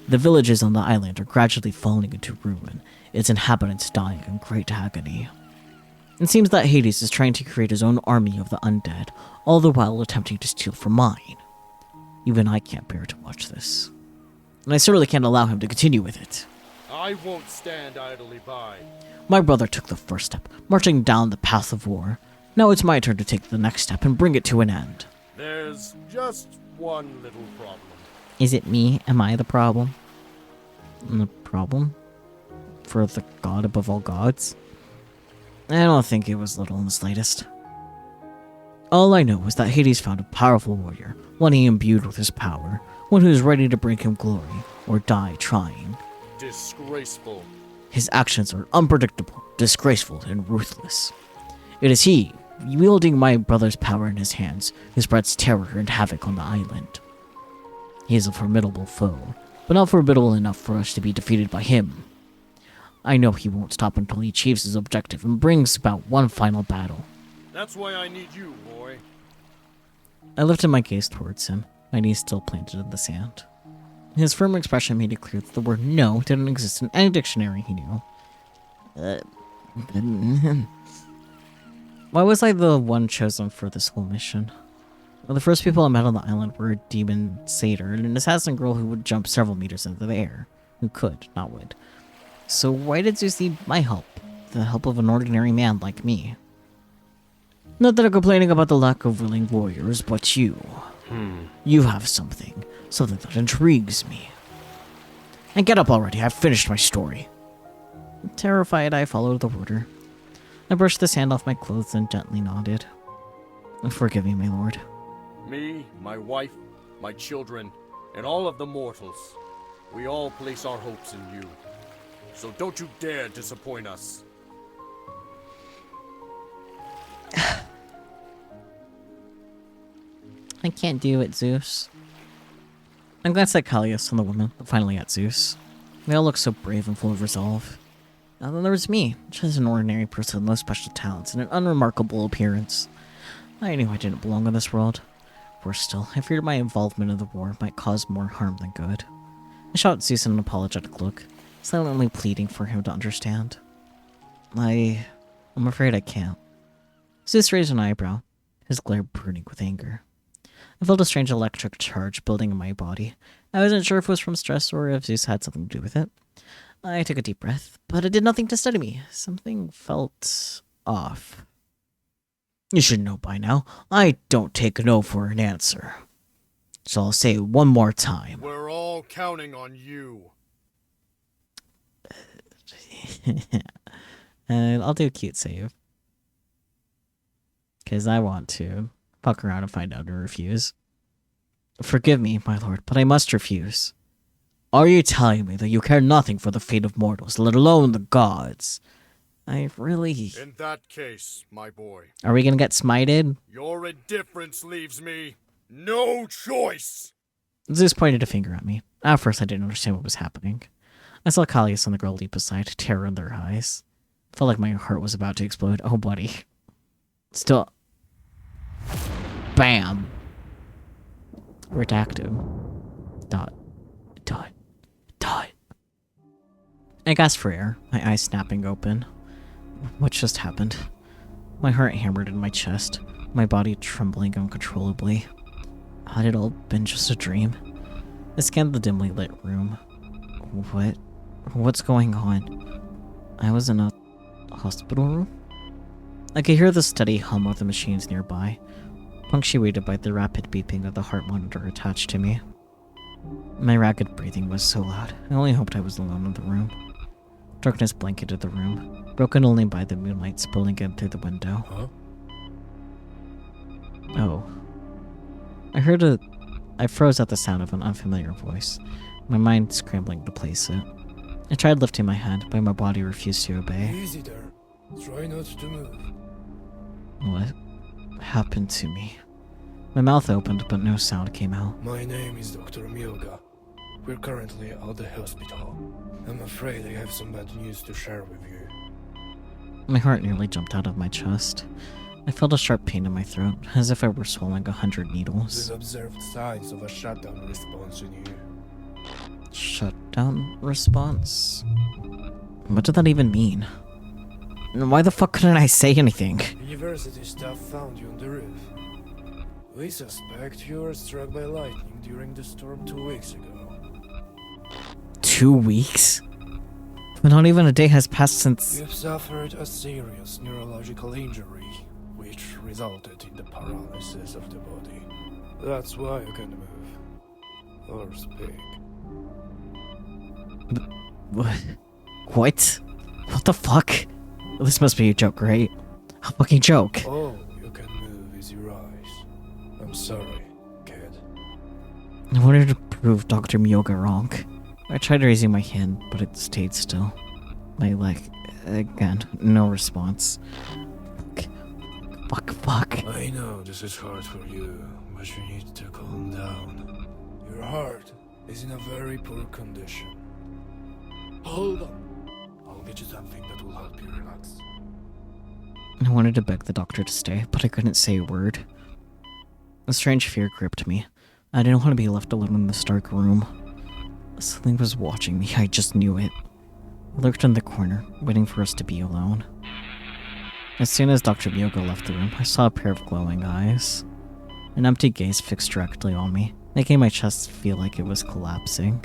A: The villages on the island are gradually falling into ruin, its inhabitants dying in great agony. It seems that Hades is trying to create his own army of the undead, all the while attempting to steal from mine. Even I can't bear to watch this. And I certainly can't allow him to continue with it.
D: I won't stand idly by.
A: My brother took the first step, marching down the path of war. Now it's my turn to take the next step and bring it to an end.
D: There's just one little problem.
A: Is it me? Am I the problem? The problem? For the god above all gods? I don't think it was little in the slightest. All I know is that Hades found a powerful warrior, one he imbued with his power, one who is ready to bring him glory, or die trying.
D: Disgraceful.
A: His actions are unpredictable, disgraceful, and ruthless. It is he, wielding my brother's power in his hands, who spreads terror and havoc on the island. He is a formidable foe, but not formidable enough for us to be defeated by him. I know he won't stop until he achieves his objective and brings about one final battle.
D: That's why I need you, boy.
A: I lifted my gaze towards him, my knees still planted in the sand. His firm expression made it clear that the word no didn't exist in any dictionary he knew. Why was I the one chosen for this whole mission? Well, the first people I met on the island were a demon satyr and an assassin girl who would jump several meters into the air. Who could, not would. So why did Zeus need my help? The help of an ordinary man like me? Not that I'm complaining about the lack of willing warriors, but you. You have something that intrigues me. And get up already, I've finished my story. Terrified, I followed the order. I brushed the sand off my clothes and gently nodded. Forgive me, my lord.
D: Me, my wife, my children, and all of the mortals. We all place our hopes in you. so don't you dare disappoint us.
A: I can't do it, Zeus. I'm glad that Callias and the woman finally got Zeus. They all look so brave and full of resolve. And then there was me, just an ordinary person with no special talents and an unremarkable appearance. I knew I didn't belong in this world. Worse still, I feared my involvement in the war might cause more harm than good. I shot Zeus an apologetic look, silently pleading for him to understand. I'm afraid I can't. Zeus raised an eyebrow, his glare burning with anger. I felt a strange electric charge building in my body. I wasn't sure if it was from stress or if Zeus had something to do with it. I took a deep breath, but it did nothing to steady me. Something felt off. You should know by now, I don't take no for an answer. So I'll say it one more time.
D: We're all counting on you.
A: And I'll do a cute save. Because I want to fuck around and find out and refuse. Forgive me, my lord, but I must refuse. Are you telling me that you care nothing for the fate of mortals, let alone the gods? I really...
D: In that case, my boy.
A: Are we gonna get smited?
D: Your indifference leaves me no choice.
A: Zeus pointed a finger at me. At first I didn't understand what was happening. I saw Callias and the girl leap aside, terror in their eyes. Felt like my heart was about to explode. Oh, buddy. Still... Bam! Redacted. Dot. Dot. Dot. I gasped for air, my eyes snapping open. What just happened? My heart hammered in my chest, my body trembling uncontrollably. Had it all been just a dream? I scanned the dimly lit room. What's going on? I was in a hospital room? I could hear the steady hum of the machines nearby, punctuated by the rapid beeping of the heart monitor attached to me. My ragged breathing was so loud, I only hoped I was alone in the room. Darkness blanketed the room, broken only by the moonlight spilling in through the window.
E: Huh?
A: Oh. I froze at the sound of an unfamiliar voice, my mind scrambling to place it. I tried lifting my hand, but my body refused to obey.
E: Easy there. Try not to move.
A: What happened to me? My mouth opened, but no sound came out.
E: My name is Dr. Myoga. We're currently at the hospital. I'm afraid I have some bad news to share with you.
A: My heart nearly jumped out of my chest. I felt a sharp pain in my throat, as if I were swallowing 100 needles.
E: We've observed signs of a shutdown response in you.
A: Shutdown response? What did that even mean? And why the fuck couldn't I say anything?
E: University staff found you on the roof. We suspect you were struck by lightning during the storm 2 weeks ago.
A: 2 weeks? But not even a day has passed since...
E: You've suffered a serious neurological injury, which resulted in the paralysis of the body. That's why you can move. Or speak.
A: What? What the fuck? This must be a joke, right? A fucking joke.
E: All you can move is your eyes. I'm sorry, kid.
A: I wanted to prove Dr. Myoga wrong. I tried raising my hand, but it stayed still. My leg, again, no response. Fuck.
E: I know this is hard for you, but you need to calm down. Your heart is in a very poor condition. Hold on. I'll get you something that will help you relax.
A: I wanted to beg the doctor to stay, but I couldn't say a word. A strange fear gripped me. I didn't want to be left alone in this dark room. Something was watching me, I just knew it. I lurked in the corner, waiting for us to be alone. As soon as Dr. Myoga left the room, I saw a pair of glowing eyes. An empty gaze fixed directly on me, making my chest feel like it was collapsing.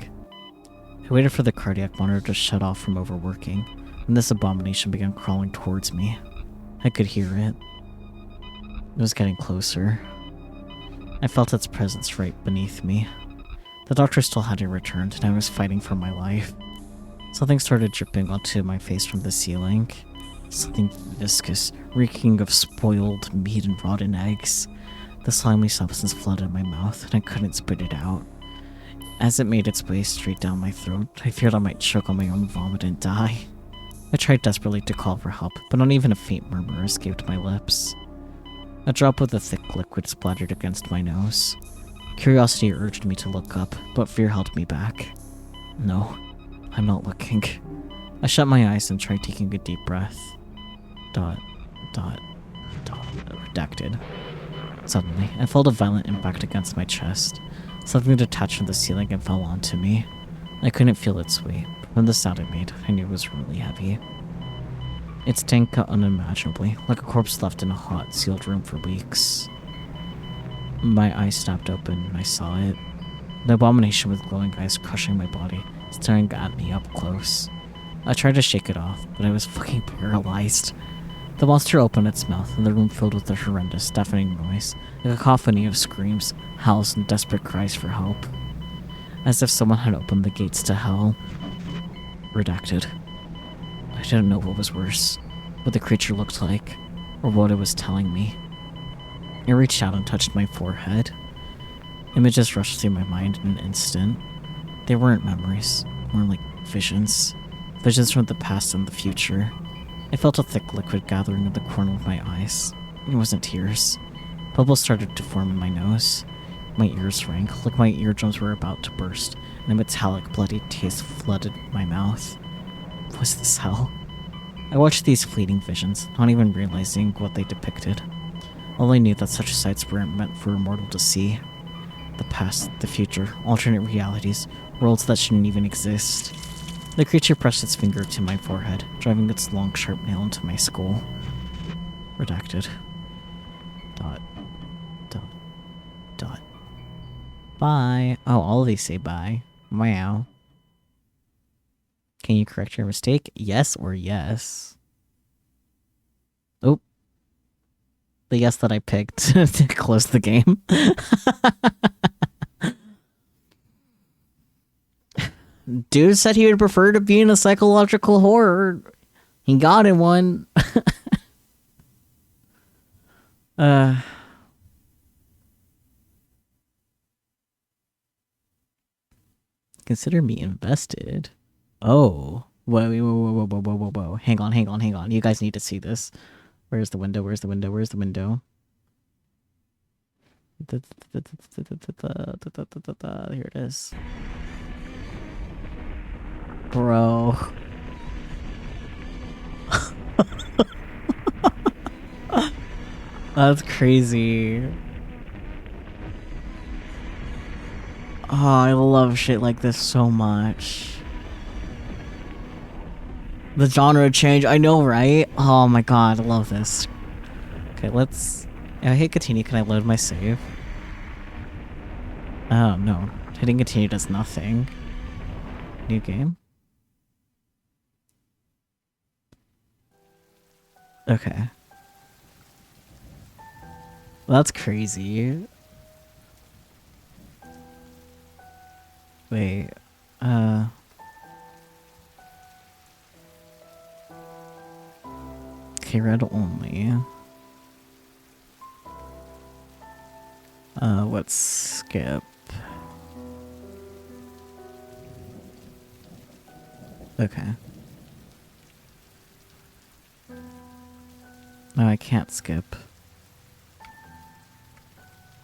A: I waited for the cardiac monitor to shut off from overworking, and this abomination began crawling towards me. I could hear it. It was getting closer. I felt its presence right beneath me. The doctor still hadn't returned, and I was fighting for my life. Something started dripping onto my face from the ceiling. Something viscous, reeking of spoiled meat and rotten eggs. The slimy substance flooded my mouth, and I couldn't spit it out. As it made its way straight down my throat, I feared I might choke on my own vomit and die. I tried desperately to call for help, but not even a faint murmur escaped my lips. A drop of the thick liquid splattered against my nose. Curiosity urged me to look up, but fear held me back. No, I'm not looking. I shut my eyes and tried taking a deep breath. Redacted. Suddenly, I felt a violent impact against my chest. Something detached from the ceiling and fell onto me. I couldn't feel its weight, but from the sound it made, I knew it was really heavy. Its tank cut unimaginably, like a corpse left in a hot, sealed room for weeks. My eyes snapped open and I saw it. The abomination with glowing eyes crushing my body, staring at me up close. I tried to shake it off, but I was fucking paralyzed. The monster opened its mouth, and the room filled with a horrendous, deafening noise, a cacophony of screams, howls, and desperate cries for help. As if someone had opened the gates to hell. Redacted. I didn't know what was worse, what the creature looked like, or what it was telling me. I reached out and touched my forehead. Images rushed through my mind in an instant. They weren't memories, more like visions. Visions from the past and the future. I felt a thick liquid gathering in the corner of my eyes. It wasn't tears. Bubbles started to form in my nose. My ears rang, like my eardrums were about to burst, and a metallic, bloody taste flooded my mouth. Was this hell? I watched these fleeting visions, not even realizing what they depicted. All I knew that such sights weren't meant for a mortal to see. The past, the future, alternate realities, worlds that shouldn't even exist. The creature pressed its finger to my forehead, driving its long, sharp nail into my skull. Redacted. Dot. Bye. Oh, all of these say bye. Meow. Can you correct your mistake? Yes or yes? Oh. The yes that I picked to close the game. Dude said he would prefer to be in a psychological horror. He got in one. Consider me invested. Oh. Whoa. Hang on. You guys need to see this. Where's the window? Here it is. Bro. That's crazy. Oh, I love shit like this so much. The genre change, I know, right? Oh my god, I love this. Okay, let's... I hit continue, can I load my save? Oh, no. Hitting continue does nothing. New game? Okay. That's crazy. Wait, okay, red only. Let's skip. Okay. No, I can't skip.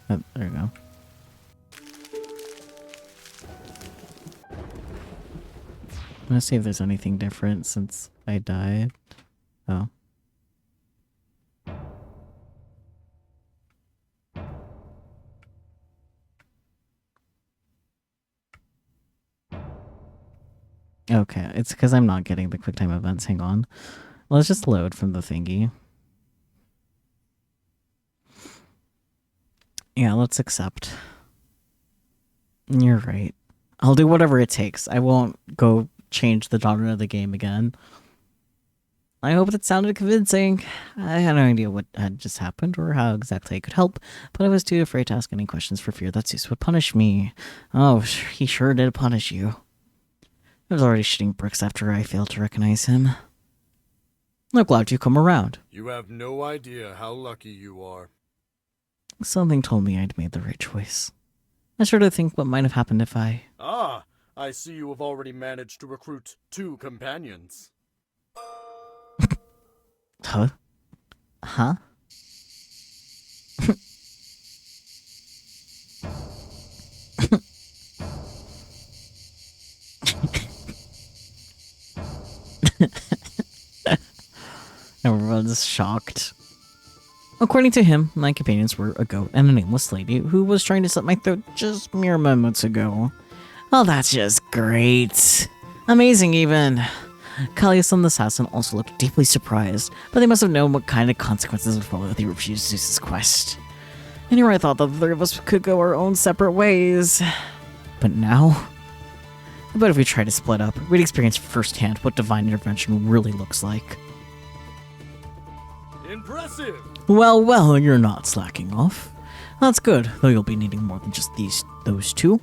A: Oh, there we go. I'm gonna see if there's anything different since I died. Oh. Okay, it's because I'm not getting the QuickTime events. Hang on. Let's just load from the thingy. Yeah, let's accept. You're right. I'll do whatever it takes. I won't go change the genre of the game again. I hope that sounded convincing. I had no idea what had just happened or how exactly I could help, but I was too afraid to ask any questions for fear that Zeus would punish me. Oh, he sure did punish you. I was already shitting bricks after I failed to recognize him. I'm glad you come around.
D: You have no idea how lucky you are.
A: Something told me I'd made the right choice. I sort of think what might have happened if I...
D: Ah, I see you have already managed to recruit 2 companions.
A: Huh? Huh? Everyone's shocked. According to him, my companions were a goat and a nameless lady who was trying to slit my throat just mere moments ago. Oh, that's just great. Amazing, even. Callius and the assassin also looked deeply surprised, but they must have known what kind of consequences would follow if they refused Zeus's quest. And here I thought that the 3 of us could go our own separate ways. But now? But if we tried to split up, we'd experience firsthand what divine intervention really looks like.
D: Impressive!
A: Well, well, you're not slacking off. That's good, though you'll be needing more than just those 2.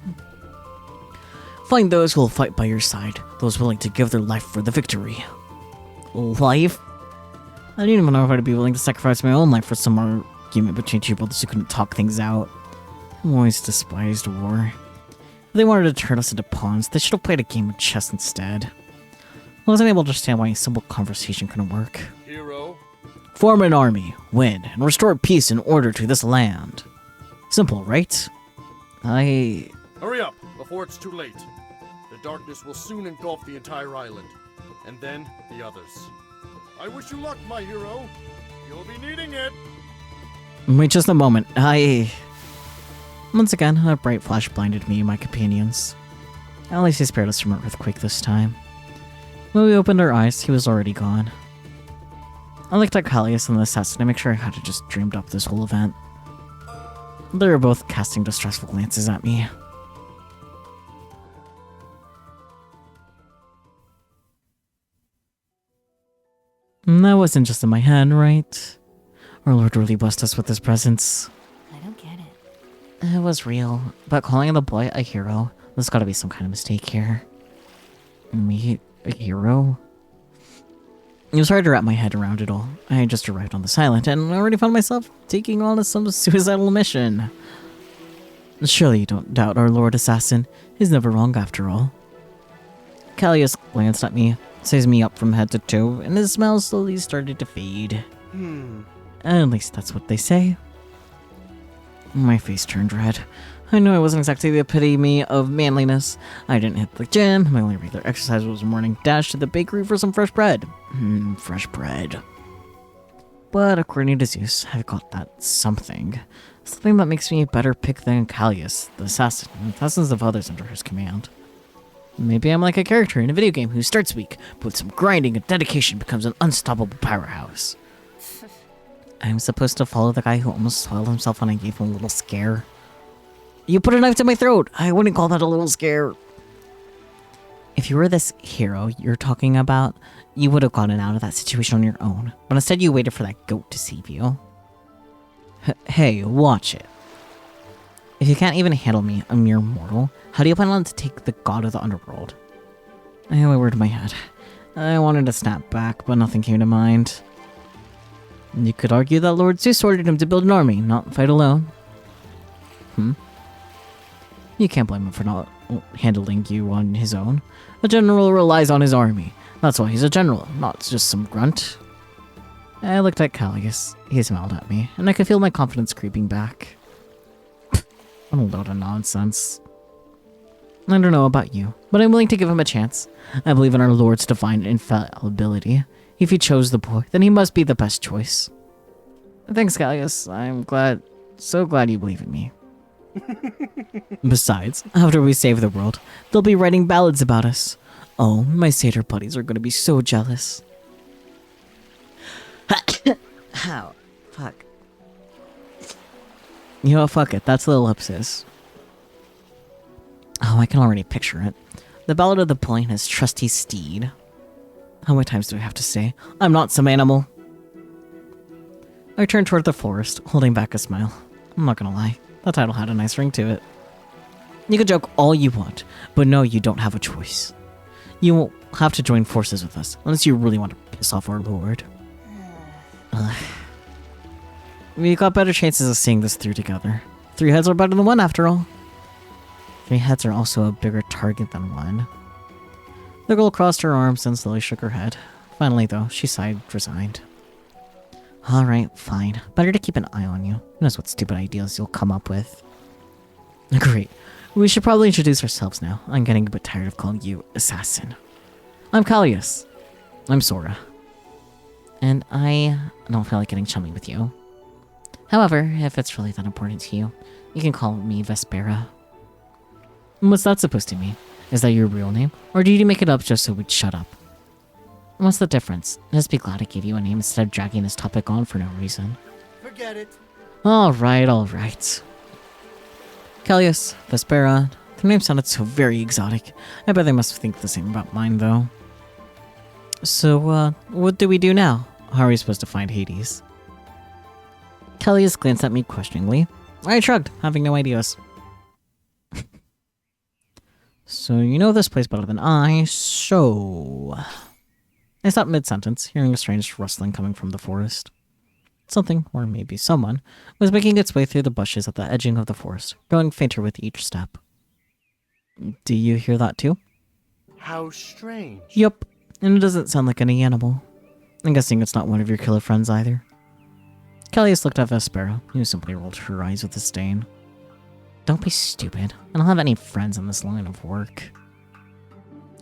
A: Find those who will fight by your side, those willing to give their life for the victory. Life? I didn't even know if I'd be willing to sacrifice my own life for some argument between 2 brothers who couldn't talk things out. I've always despised war. If they wanted to turn us into pawns, they should have played a game of chess instead. I wasn't able to understand why a simple conversation couldn't work.
D: Hero,
A: Form an army, win, and restore peace and order to this land. Simple, right?
D: hurry up before it's too late. The darkness will soon engulf the entire island, and then the others. I wish you luck, my hero. You'll be needing it.
A: Wait just a moment, Once again, a bright flash blinded me and my companions. At least he spared us from an earthquake this time. When we opened our eyes, he was already gone. I looked at Callius and the assassin to make sure I hadn't just dreamed up this whole event. They were both casting distressful glances at me. That wasn't just in my head, right? Our Lord really blessed us with his presence.
C: I don't get it.
A: It was real, but calling the boy a hero, there's gotta be some kind of mistake here. Me? A hero? It was hard to wrap my head around it all. I had just arrived on the Silent and already found myself taking on some suicidal mission. Surely you don't doubt our Lord Assassin. He's never wrong after all. Callius glanced at me, sized me up from head to toe, and his smile slowly started to fade. At least that's what they say. My face turned red. I know I wasn't exactly the epitome of manliness. I didn't hit the gym. My only regular exercise was a morning dash to the bakery for some fresh bread. Fresh bread. But according to Zeus, I've got that something. Something that makes me a better pick than Callius, the assassin, and thousands of others under his command. Maybe I'm like a character in a video game who starts weak, but with some grinding and dedication becomes an unstoppable powerhouse. I'm supposed to follow the guy who almost soiled himself when I gave him a little scare. You put a knife to my throat! I wouldn't call that a little scare. If you were this hero you're talking about, you would have gotten out of that situation on your own. But instead you waited for that goat to save you. Hey, watch it. If you can't even handle me, a mere mortal, how do you plan on to take the god of the underworld? I lowered my head. I wanted to snap back, but nothing came to mind. You could argue that Lord Zeus ordered him to build an army, not fight alone. You can't blame him for not handling you on his own. A general relies on his army. That's why he's a general, not just some grunt. I looked at Callius. He smiled at me, and I could feel my confidence creeping back. What a load of nonsense. I don't know about you, but I'm willing to give him a chance. I believe in our Lord's divine infallibility. If he chose the boy, then he must be the best choice. Thanks, Callius. I'm so glad you believe in me. Besides, after we save the world, they'll be writing ballads about us. Oh, my satyr buddies are gonna be so jealous. How? Fuck. You know what, fuck it, that's the ellipsis. Oh, I can already picture it. The Ballad of the Boy and his trusty steed. How many times do I have to say, I'm not some animal? I turned toward the forest, holding back a smile. I'm not gonna lie, that title had a nice ring to it. You can joke all you want, but no, you don't have a choice. You won't have to join forces with us, unless you really want to piss off our lord. We got better chances of seeing this through together. 3 heads are better than 1 after all. 3 heads are also a bigger target than one. The girl crossed her arms and slowly shook her head. Finally, though, she sighed, resigned. Alright, fine. Better to keep an eye on you. Who knows what stupid ideas you'll come up with. Great. We should probably introduce ourselves now. I'm getting a bit tired of calling you Assassin. I'm Callius. I'm Sora. And I don't feel like getting chummy with you. However, if it's really that important to you, you can call me Vespera. What's that supposed to mean? Is that your real name? Or did you make it up just so we'd shut up? What's the difference? Just be glad I gave you a name instead of dragging this topic on for no reason.
B: Forget it.
A: Alright, alright. Callius, Vespera, their name sounded so very exotic. I bet they must think the same about mine, though. So, what do we do now? How are we supposed to find Hades? Callius glanced at me questioningly. I shrugged, having no ideas. So, you know this place better than I, so... I stopped mid-sentence, hearing a strange rustling coming from the forest. Something, or maybe someone, was making its way through the bushes at the edging of the forest, growing fainter with each step. Do you hear that too?
B: How strange.
A: Yup, and it doesn't sound like any animal. I'm guessing it's not one of your killer friends either. Callius looked at Vespera, who simply rolled her eyes with disdain. Don't be stupid. I don't have any friends in this line of work.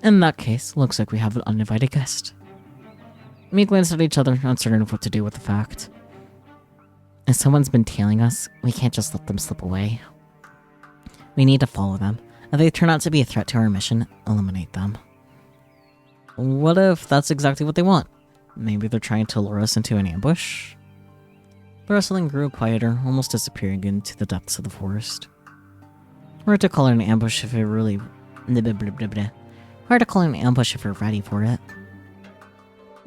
A: In that case, looks like we have an uninvited guest. We glanced at each other, uncertain of what to do with the fact. If someone's been tailing us, we can't just let them slip away. We need to follow them. If they turn out to be a threat to our mission, eliminate them. What if that's exactly what they want? Maybe they're trying to lure us into an ambush? The rustling grew quieter, almost disappearing into the depths of the forest. Hard to call it an ambush if it really... Hard to call it an ambush if we're ready for it.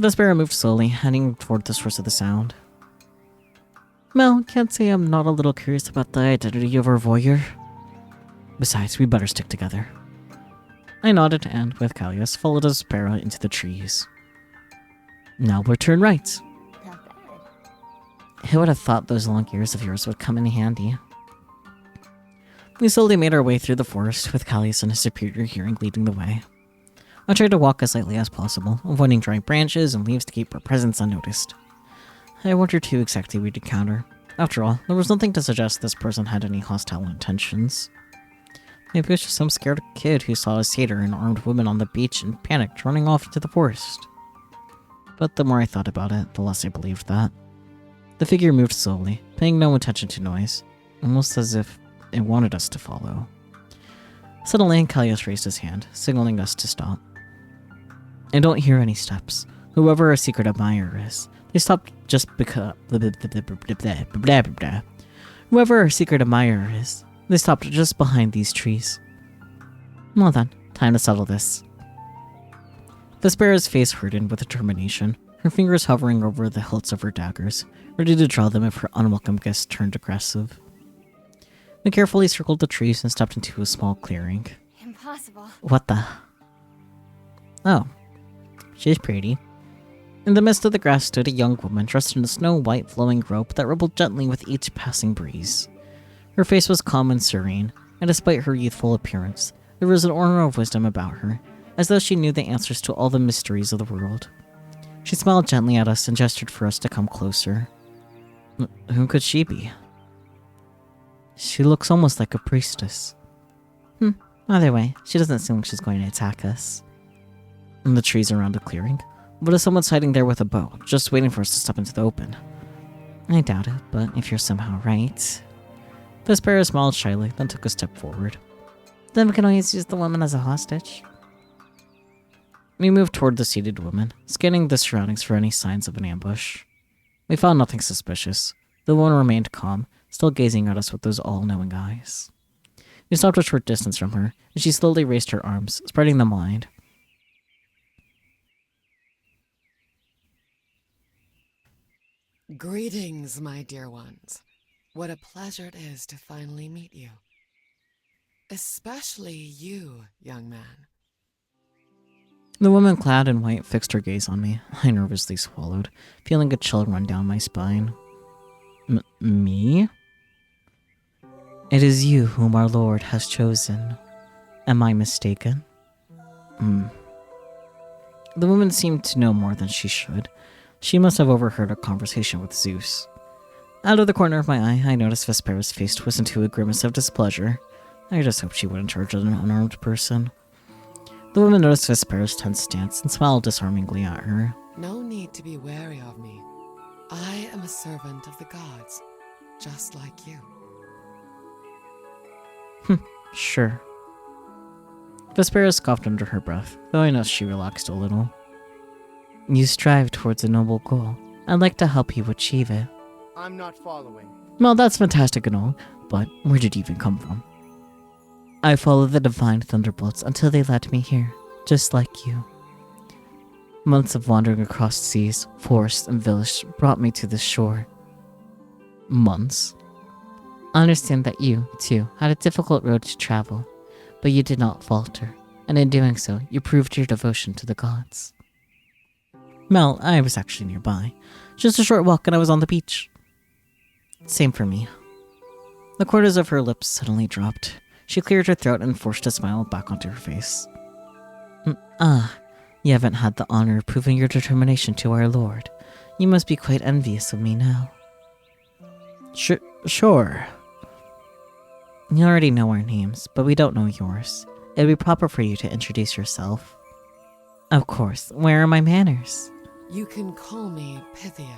A: Vespera moved slowly, heading toward the source of the sound. Well, can't say I'm not a little curious about the identity of our voyeur. Besides, we better stick together. I nodded and, with Callius, followed Vespera into the trees. Now we'll turn right.
C: Not bad.
A: Who would have thought those long ears of yours would come in handy? We slowly made our way through the forest, with Callius and his superior hearing leading the way. I tried to walk as lightly as possible, avoiding dry branches and leaves to keep our presence unnoticed. I wondered who exactly we'd encounter. After all, there was nothing to suggest this person had any hostile intentions. Maybe it was just some scared kid who saw a satyr and armed women on the beach and panicked, running off into the forest. But the more I thought about it, the less I believed that. The figure moved slowly, paying no attention to noise, almost as if it wanted us to follow. Suddenly, Callius raised his hand, signaling us to stop. I don't hear any steps. Whoever our secret admirer is, they stopped just because... Whoever our secret admirer is, they stopped just behind these trees. Well then, time to settle this. Vespera's face hardened with determination, her fingers hovering over the hilts of her daggers, ready to draw them if her unwelcome guest turned aggressive. We carefully circled the trees and stepped into a small clearing.
C: Impossible.
A: What the? Oh. She's pretty. In the midst of the grass stood a young woman dressed in a snow-white flowing robe that rippled gently with each passing breeze. Her face was calm and serene, and despite her youthful appearance, there was an aura of wisdom about her, as though she knew the answers to all the mysteries of the world. She smiled gently at us and gestured for us to come closer. Who could she be? She looks almost like a priestess. Either way, she doesn't seem like she's going to attack us. In the trees around the clearing, what if someone's hiding there with a bow, just waiting for us to step into the open? I doubt it, but if you're somehow right... Vespera smiled shyly, then took a step forward. Then we can always use the woman as a hostage. We moved toward the seated woman, scanning the surroundings for any signs of an ambush. We found nothing suspicious. The woman remained calm, still gazing at us with those all-knowing eyes. We stopped a short distance from her, and she slowly raised her arms, spreading them wide.
F: Greetings, my dear ones. What a pleasure it is to finally meet you. Especially you, young man.
A: The woman clad in white fixed her gaze on me. I nervously swallowed, feeling a chill run down my spine. Me? It is you whom our Lord has chosen. Am I mistaken? The woman seemed to know more than she should. She must have overheard a conversation with Zeus. Out of the corner of my eye, I noticed Vespera's face twist into a grimace of displeasure. I just hoped she wouldn't charge at an unarmed person. The woman noticed Vespera's tense stance and smiled disarmingly at her.
F: No need to be wary of me. I am a servant of the gods, just like you.
A: Sure. Vespera scoffed under her breath, though I noticed she relaxed a little. You strive towards a noble goal. I'd like to help you achieve it.
B: I'm not following.
A: Well, that's fantastic and all, but where did you even come from? I followed the divine thunderbolts until they led me here, just like you. Months of wandering across seas, forests, and villages brought me to this shore. Months? I understand that you, too, had a difficult road to travel, but you did not falter, and in doing so, you proved your devotion to the gods. Well, I was actually nearby. Just a short walk and I was on the beach. Same for me. The corners of her lips suddenly dropped. She cleared her throat and forced a smile back onto her face. You haven't had the honor of proving your determination to our lord. You must be quite envious of me now. Sure. You already know our names, but we don't know yours. It'd be proper for you to introduce yourself. Of course, where are my manners?
F: You can call me Pythia.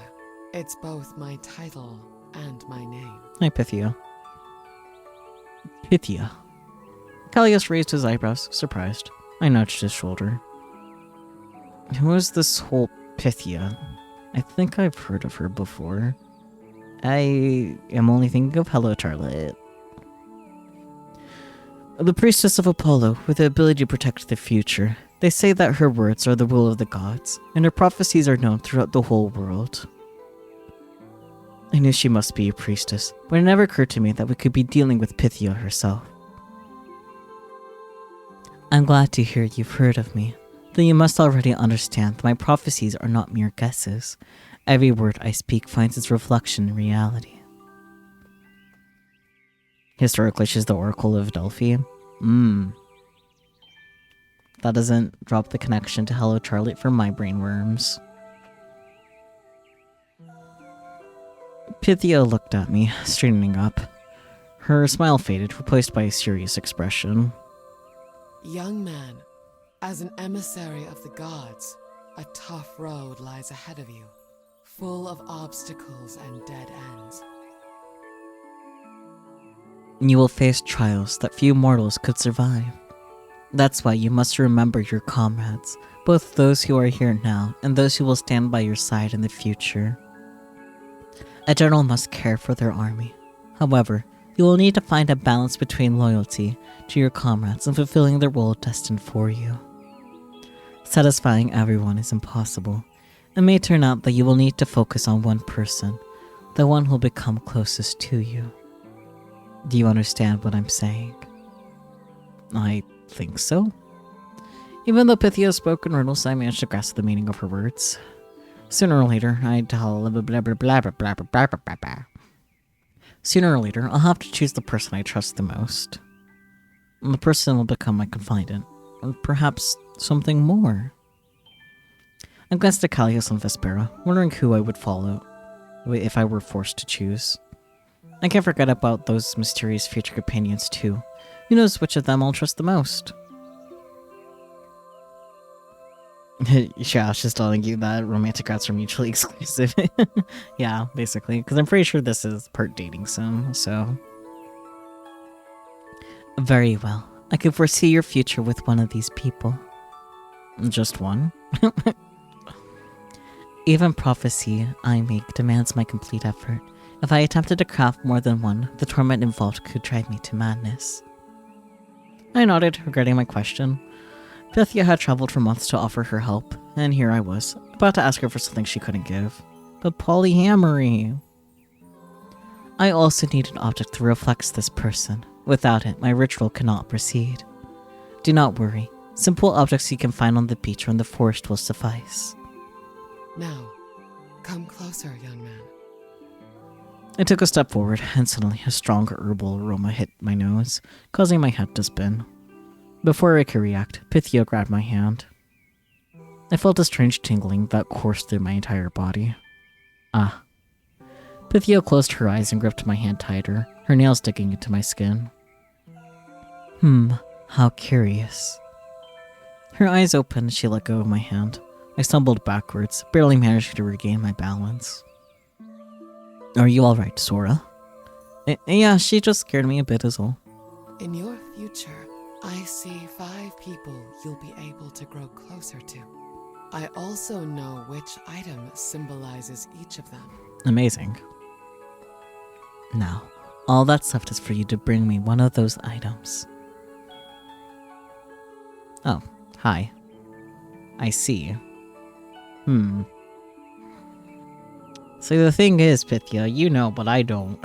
F: It's both my title and my name.
A: Hi, Pythia. Pythia. Callias raised his eyebrows, surprised. I nudged his shoulder. Who is this whole Pythia? I think I've heard of her before. I am only thinking of Hello Charlotte. The priestess of Apollo, with the ability to protect the future. They say that her words are the will of the gods, and her prophecies are known throughout the whole world. I knew she must be a priestess, but it never occurred to me that we could be dealing with Pythia herself. I'm glad to hear you've heard of me, though you must already understand that my prophecies are not mere guesses. Every word I speak finds its reflection in reality. Historically, she's the Oracle of Delphi. That doesn't drop the connection to Hello Charlotte for my brainworms. Pythia looked at me, straightening up. Her smile faded, replaced by a serious expression.
F: Young man, as an emissary of the gods, a tough road lies ahead of you, full of obstacles and dead ends.
A: You will face trials that few mortals could survive. That's why you must remember your comrades, both those who are here now and those who will stand by your side in the future. A general must care for their army. However, you will need to find a balance between loyalty to your comrades and fulfilling the role destined for you. Satisfying everyone is impossible. It may turn out that you will need to focus on one person, the one who will become closest to you. Do you understand what I'm saying? I think so. Even though Pythia spoke in riddles, I managed to grasp the meaning of her words. Sooner or later, Sooner or later, I'll have to choose the person I trust the most. And the person will become my confidant, or perhaps something more. I glanced at Callias and Vespera, wondering who I would follow if I were forced to choose. I can't forget about those mysterious future companions too. Who knows which of them I'll trust the most? Yeah, she's telling you that romantic routes are mutually exclusive. Yeah, basically, because I'm pretty sure this is part dating sim, so... Very well. I can foresee your future with one of these people. Just one? Even prophecy I make demands my complete effort. If I attempted to craft more than one, the torment involved could drive me to madness. I nodded, regretting my question. Pythia had traveled for months to offer her help, and here I was, about to ask her for something she couldn't give. But polyamory! I also need an object that reflects this person. Without it, my ritual cannot proceed. Do not worry. Simple objects you can find on the beach or in the forest will suffice.
F: Now, come closer, young man.
A: I took a step forward, and suddenly a strong herbal aroma hit my nose, causing my head to spin. Before I could react, Pythia grabbed my hand. I felt a strange tingling that coursed through my entire body. Ah. Pythia closed her eyes and gripped my hand tighter, her nails digging into my skin. How curious. Her eyes opened, she let go of my hand. I stumbled backwards, barely managing to regain my balance. Are you alright, Sora? Yeah, she just scared me a bit is all.
F: In your future, I see 5 people you'll be able to grow closer to. I also know which item symbolizes each of them.
A: Amazing. Now, all that's left is for you to bring me one of those items. Oh, hi. I see. So the thing is, Pythia, you know, but I don't.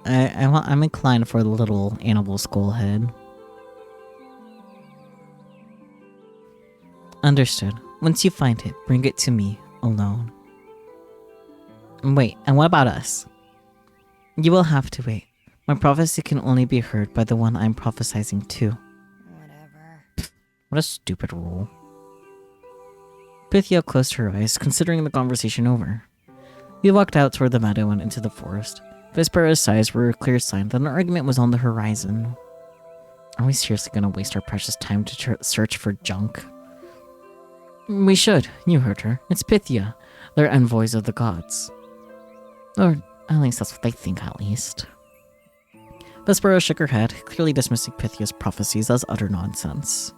A: I'm inclined for the little animal skull head. Understood. Once you find it, bring it to me, alone. Wait, and what about us? You will have to wait. My prophecy can only be heard by the one I'm prophesizing to.
C: Whatever.
A: What a stupid rule. Pythia closed her eyes, considering the conversation over. We walked out toward the meadow and into the forest. Vespera's sighs were a clear sign that an argument was on the horizon. Are we seriously gonna waste our precious time to search for junk? We should. You heard her. It's Pythia. They're envoys of the gods. Or at least that's what they think, at least. Vespera shook her head, clearly dismissing Pythia's prophecies as utter nonsense.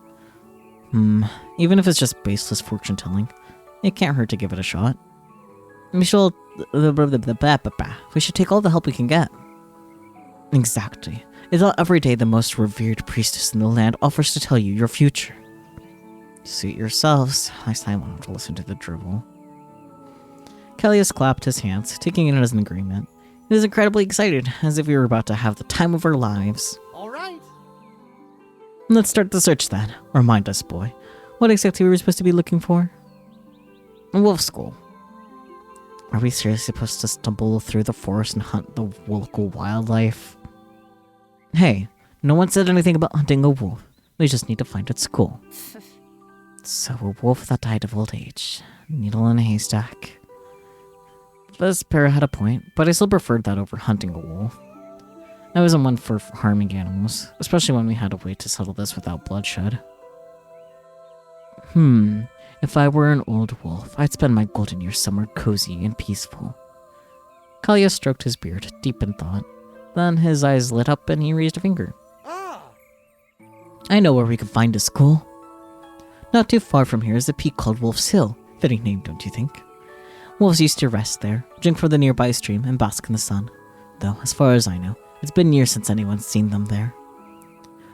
A: Even if it's just baseless fortune-telling, it can't hurt to give it a shot. We should take all the help we can get. Exactly. It's not every day the most revered priestess in the land offers to tell you your future. Suit yourselves. At least I won't have to listen to the drivel. Kellius clapped his hands, taking it as an agreement. He was incredibly excited, as if we were about to have the time of our lives.
B: All right.
A: Let's start the search then. Remind us, boy. What exactly were we supposed to be looking for? A wolf skull. Are we seriously supposed to stumble through the forest and hunt the local wildlife? Hey, no one said anything about hunting a wolf. We just need to find its skull. So a wolf that died of old age. Needle in a haystack. Vespera had a point, but I still preferred that over hunting a wolf. I wasn't one for harming animals, especially when we had a way to settle this without bloodshed. If I were an old wolf, I'd spend my golden years somewhere cozy and peaceful. Kalia stroked his beard, deep in thought. Then his eyes lit up and he raised a finger. I know where we can find a skull. Not too far from here is a peak called Wolf's Hill. Fitting name, don't you think? Wolves used to rest there, drink from the nearby stream, and bask in the sun. Though, as far as I know, it's been years since anyone's seen them there.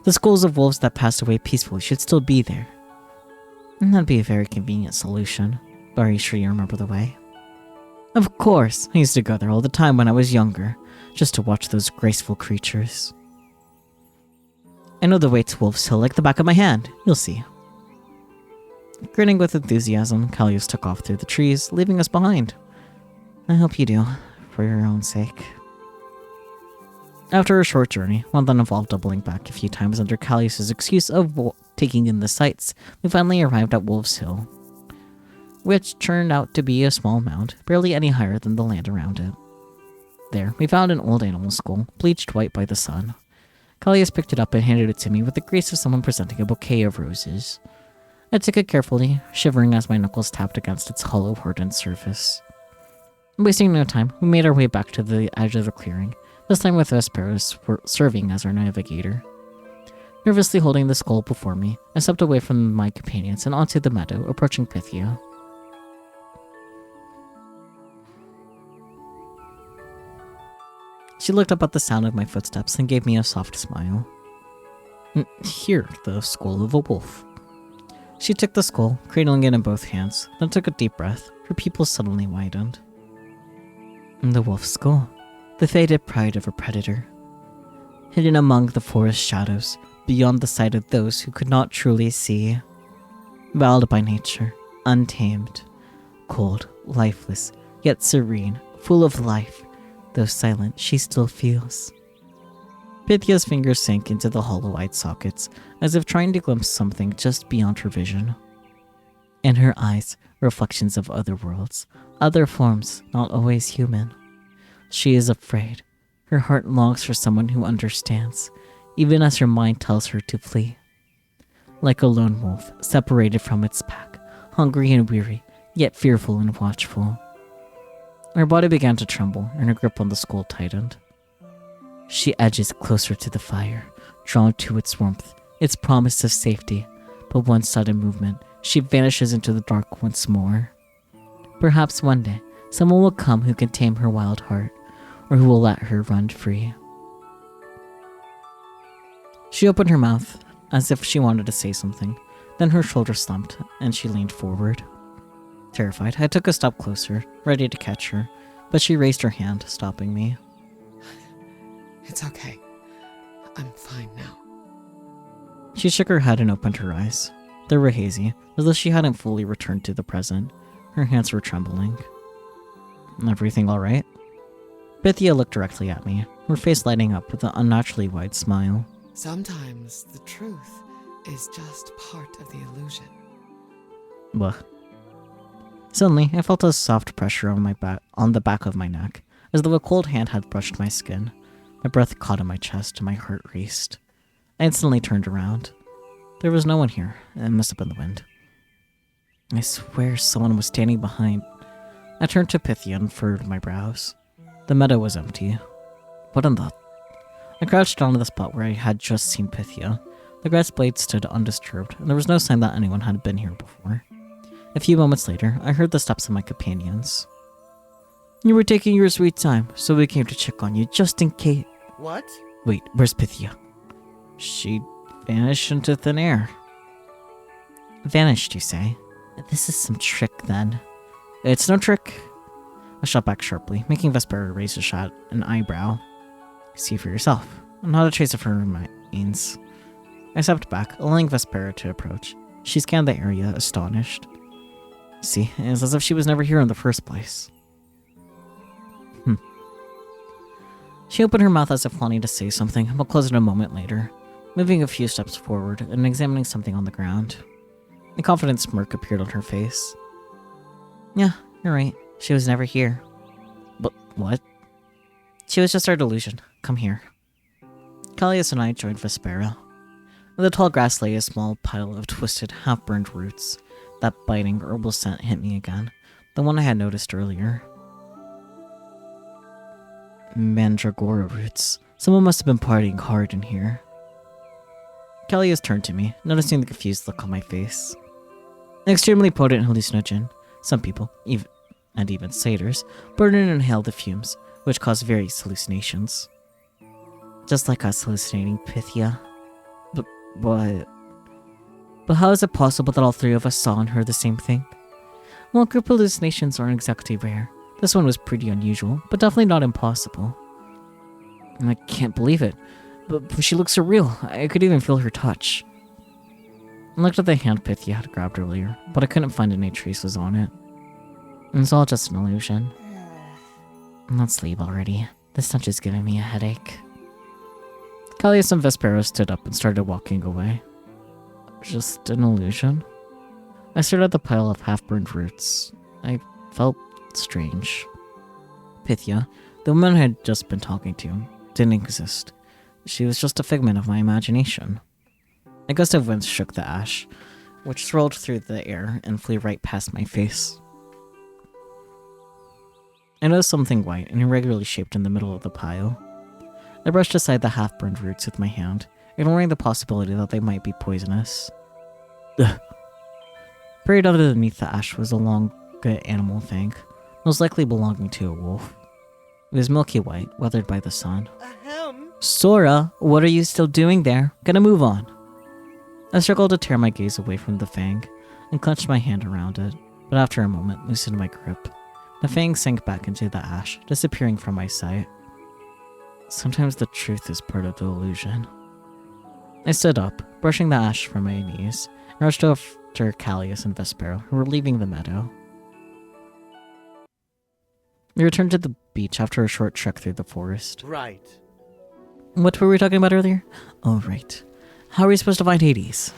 A: The skulls of wolves that passed away peacefully should still be there. And that'd be a very convenient solution. But are you sure you remember the way? Of course! I used to go there all the time when I was younger, just to watch those graceful creatures. I know the way to Wolf's Hill like the back of my hand. You'll see. Grinning with enthusiasm, Callius took off through the trees, leaving us behind. I hope you do, for your own sake. After a short journey, one that involved doubling back a few times under Callius's excuse of taking in the sights, we finally arrived at Wolf's Hill, which turned out to be a small mound, barely any higher than the land around it. There, we found an old animal skull, bleached white by the sun. Callius picked it up and handed it to me with the grace of someone presenting a bouquet of roses. I took it carefully, shivering as my knuckles tapped against its hollow, hardened surface. Wasting no time, we made our way back to the edge of the clearing, this time with Vespera serving as our navigator. Nervously holding the skull before me, I stepped away from my companions and onto the meadow, approaching Pythia. She looked up at the sound of my footsteps and gave me a soft smile. Here, the skull of a wolf. She took the skull, cradling it in both hands, then took a deep breath. Her pupils suddenly widened. The wolf's skull, the faded pride of a predator. Hidden among the forest shadows, beyond the sight of those who could not truly see. Wild by nature, untamed, cold, lifeless, yet serene, full of life. Though silent, she still feels. Pythia's fingers sank into the hollow-eyed sockets, as if trying to glimpse something just beyond her vision. In her eyes, reflections of other worlds, other forms, not always human. She is afraid. Her heart longs for someone who understands, even as her mind tells her to flee. Like a lone wolf, separated from its pack, hungry and weary, yet fearful and watchful. Her body began to tremble, and her grip on the skull tightened. She edges closer to the fire, drawn to its warmth, its promise of safety, but one sudden movement, she vanishes into the dark once more. Perhaps one day, someone will come who can tame her wild heart, or who will let her run free. She opened her mouth, as if she wanted to say something, then her shoulders slumped, and she leaned forward. Terrified, I took a step closer, ready to catch her, but she raised her hand, stopping me.
F: It's okay. I'm fine now.
A: She shook her head and opened her eyes. They were hazy, as though she hadn't fully returned to the present. Her hands were trembling. Everything all right? Pythia looked directly at me, her face lighting up with an unnaturally wide smile.
F: Sometimes the truth is just part of the illusion.
A: What? Suddenly, I felt a soft pressure on the back of my neck, as though a cold hand had brushed my skin. My breath caught in my chest and my heart raced. I instantly turned around. There was no one here. It must have been the wind. I swear someone was standing behind. I turned to Pythia and furrowed my brows. The meadow was empty. What in the... I crouched down to the spot where I had just seen Pythia. The grass blade stood undisturbed, and there was no sign that anyone had been here before. A few moments later, I heard the steps of my companions. You were taking your sweet time, so we came to check on you, just in case...
B: What?
A: Wait, where's Pythia? She vanished into thin air. Vanished, you say? This is some trick, then. It's no trick. I shot back sharply, making Vespera raise an eyebrow. See for yourself. Not a trace of her remains. I stepped back, allowing Vespera to approach. She scanned the area, astonished. See, it's as if she was never here in the first place. She opened her mouth as if wanting to say something, but closed it a moment later, moving a few steps forward and examining something on the ground. A confident smirk appeared on her face. Yeah, you're right. She was never here. But what? She was just our delusion. Come here. Callias and I joined Vespera. In the tall grass lay a small pile of twisted, half-burned roots. That biting herbal scent hit me again, the one I had noticed earlier. Mandragora roots. Someone must have been partying hard in here. Callias turned to me, noticing the confused look on my face. An extremely potent hallucinogen. Some people, even satyrs, burn and inhale the fumes, which cause various hallucinations. Just like us hallucinating Pythia. But how is it possible that all three of us saw and heard the same thing? Well, group hallucinations aren't exactly rare. This one was pretty unusual, but definitely not impossible. I can't believe it, but she looks surreal. I could even feel her touch. I looked at the hand Pythia had grabbed earlier, but I couldn't find any traces on it. It's all just an illusion. Let's leave already. This touch is giving me a headache. Callias and Vespera stood up and started walking away. Just an illusion? I stared at the pile of half-burned roots. I felt strange. Pythia, the woman I had just been talking to, didn't exist. She was just a figment of my imagination. A gust of wind shook the ash, which swirled through the air and flew right past my face. I noticed something white and irregularly shaped in the middle of the pile. I brushed aside the half-burned roots with my hand, ignoring the possibility that they might be poisonous. Ugh. Buried underneath the ash was a long, good animal fang, most likely belonging to a wolf. It was milky white, weathered by the sun.
B: Ahem.
A: Sora, what are you still doing there? Gonna move on. I struggled to tear my gaze away from the fang, and clenched my hand around it, but after a moment loosened my grip. The fang sank back into the ash, disappearing from my sight. Sometimes the truth is part of the illusion. I stood up, brushing the ash from my knees, and rushed after Callias and Vespera, who were leaving the meadow. We returned to the beach after a short trek through the forest.
B: Right.
A: What were we talking about earlier? Oh, right. How are we supposed to find Hades?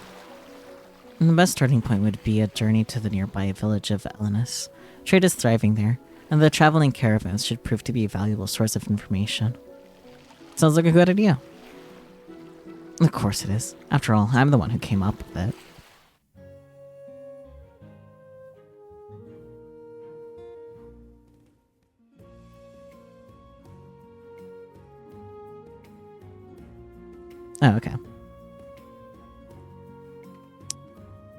A: The best starting point would be a journey to the nearby village of Elenus. Trade is thriving there, and the traveling caravans should prove to be a valuable source of information. Sounds like a good idea. Of course it is. After all, I'm the one who came up with it. Oh, okay.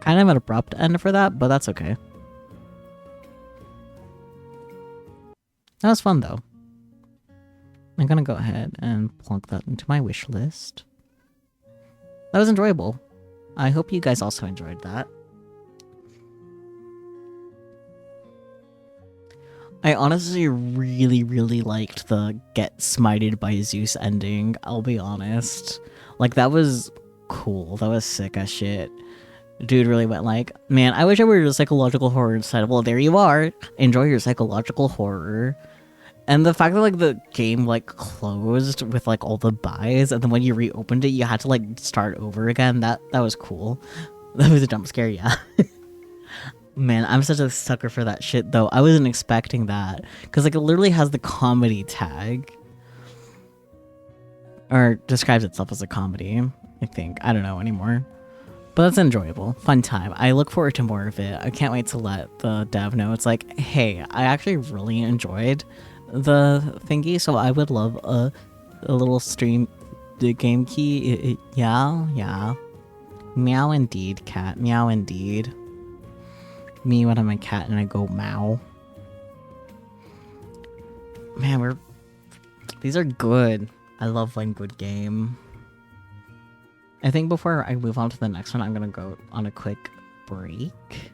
A: Kind of an abrupt end for that, but that's okay. That was fun, though. I'm gonna go ahead and plunk that into my wish list. That was enjoyable. I hope you guys also enjoyed that. I honestly really liked the get smited by Zeus ending, I'll be honest. Like, that was cool. That was sick as shit. Dude really went like, man, I wish I were a psychological horror instead. Well, there you are. Enjoy your psychological horror. And the fact that, like, the game, like, closed with, like, all the buys, and then when you reopened it, you had to, like, start over again, that was cool. That was a jump scare, yeah. Man, I'm such a sucker for that shit, though. I wasn't expecting that. Because, like, it literally has the comedy tag. Or describes itself as a comedy, I think. I don't know anymore. But that's enjoyable. Fun time. I look forward to more of it. I can't wait to let the dev know. It's like, hey, I actually really enjoyed the thingy, so I would love a little stream the game key. Yeah. Meow indeed, cat. Meow indeed. Me when I'm a cat and I go meow. Man, these are good. I love one good game. I think before I move on to the next one, I'm gonna go on a quick break.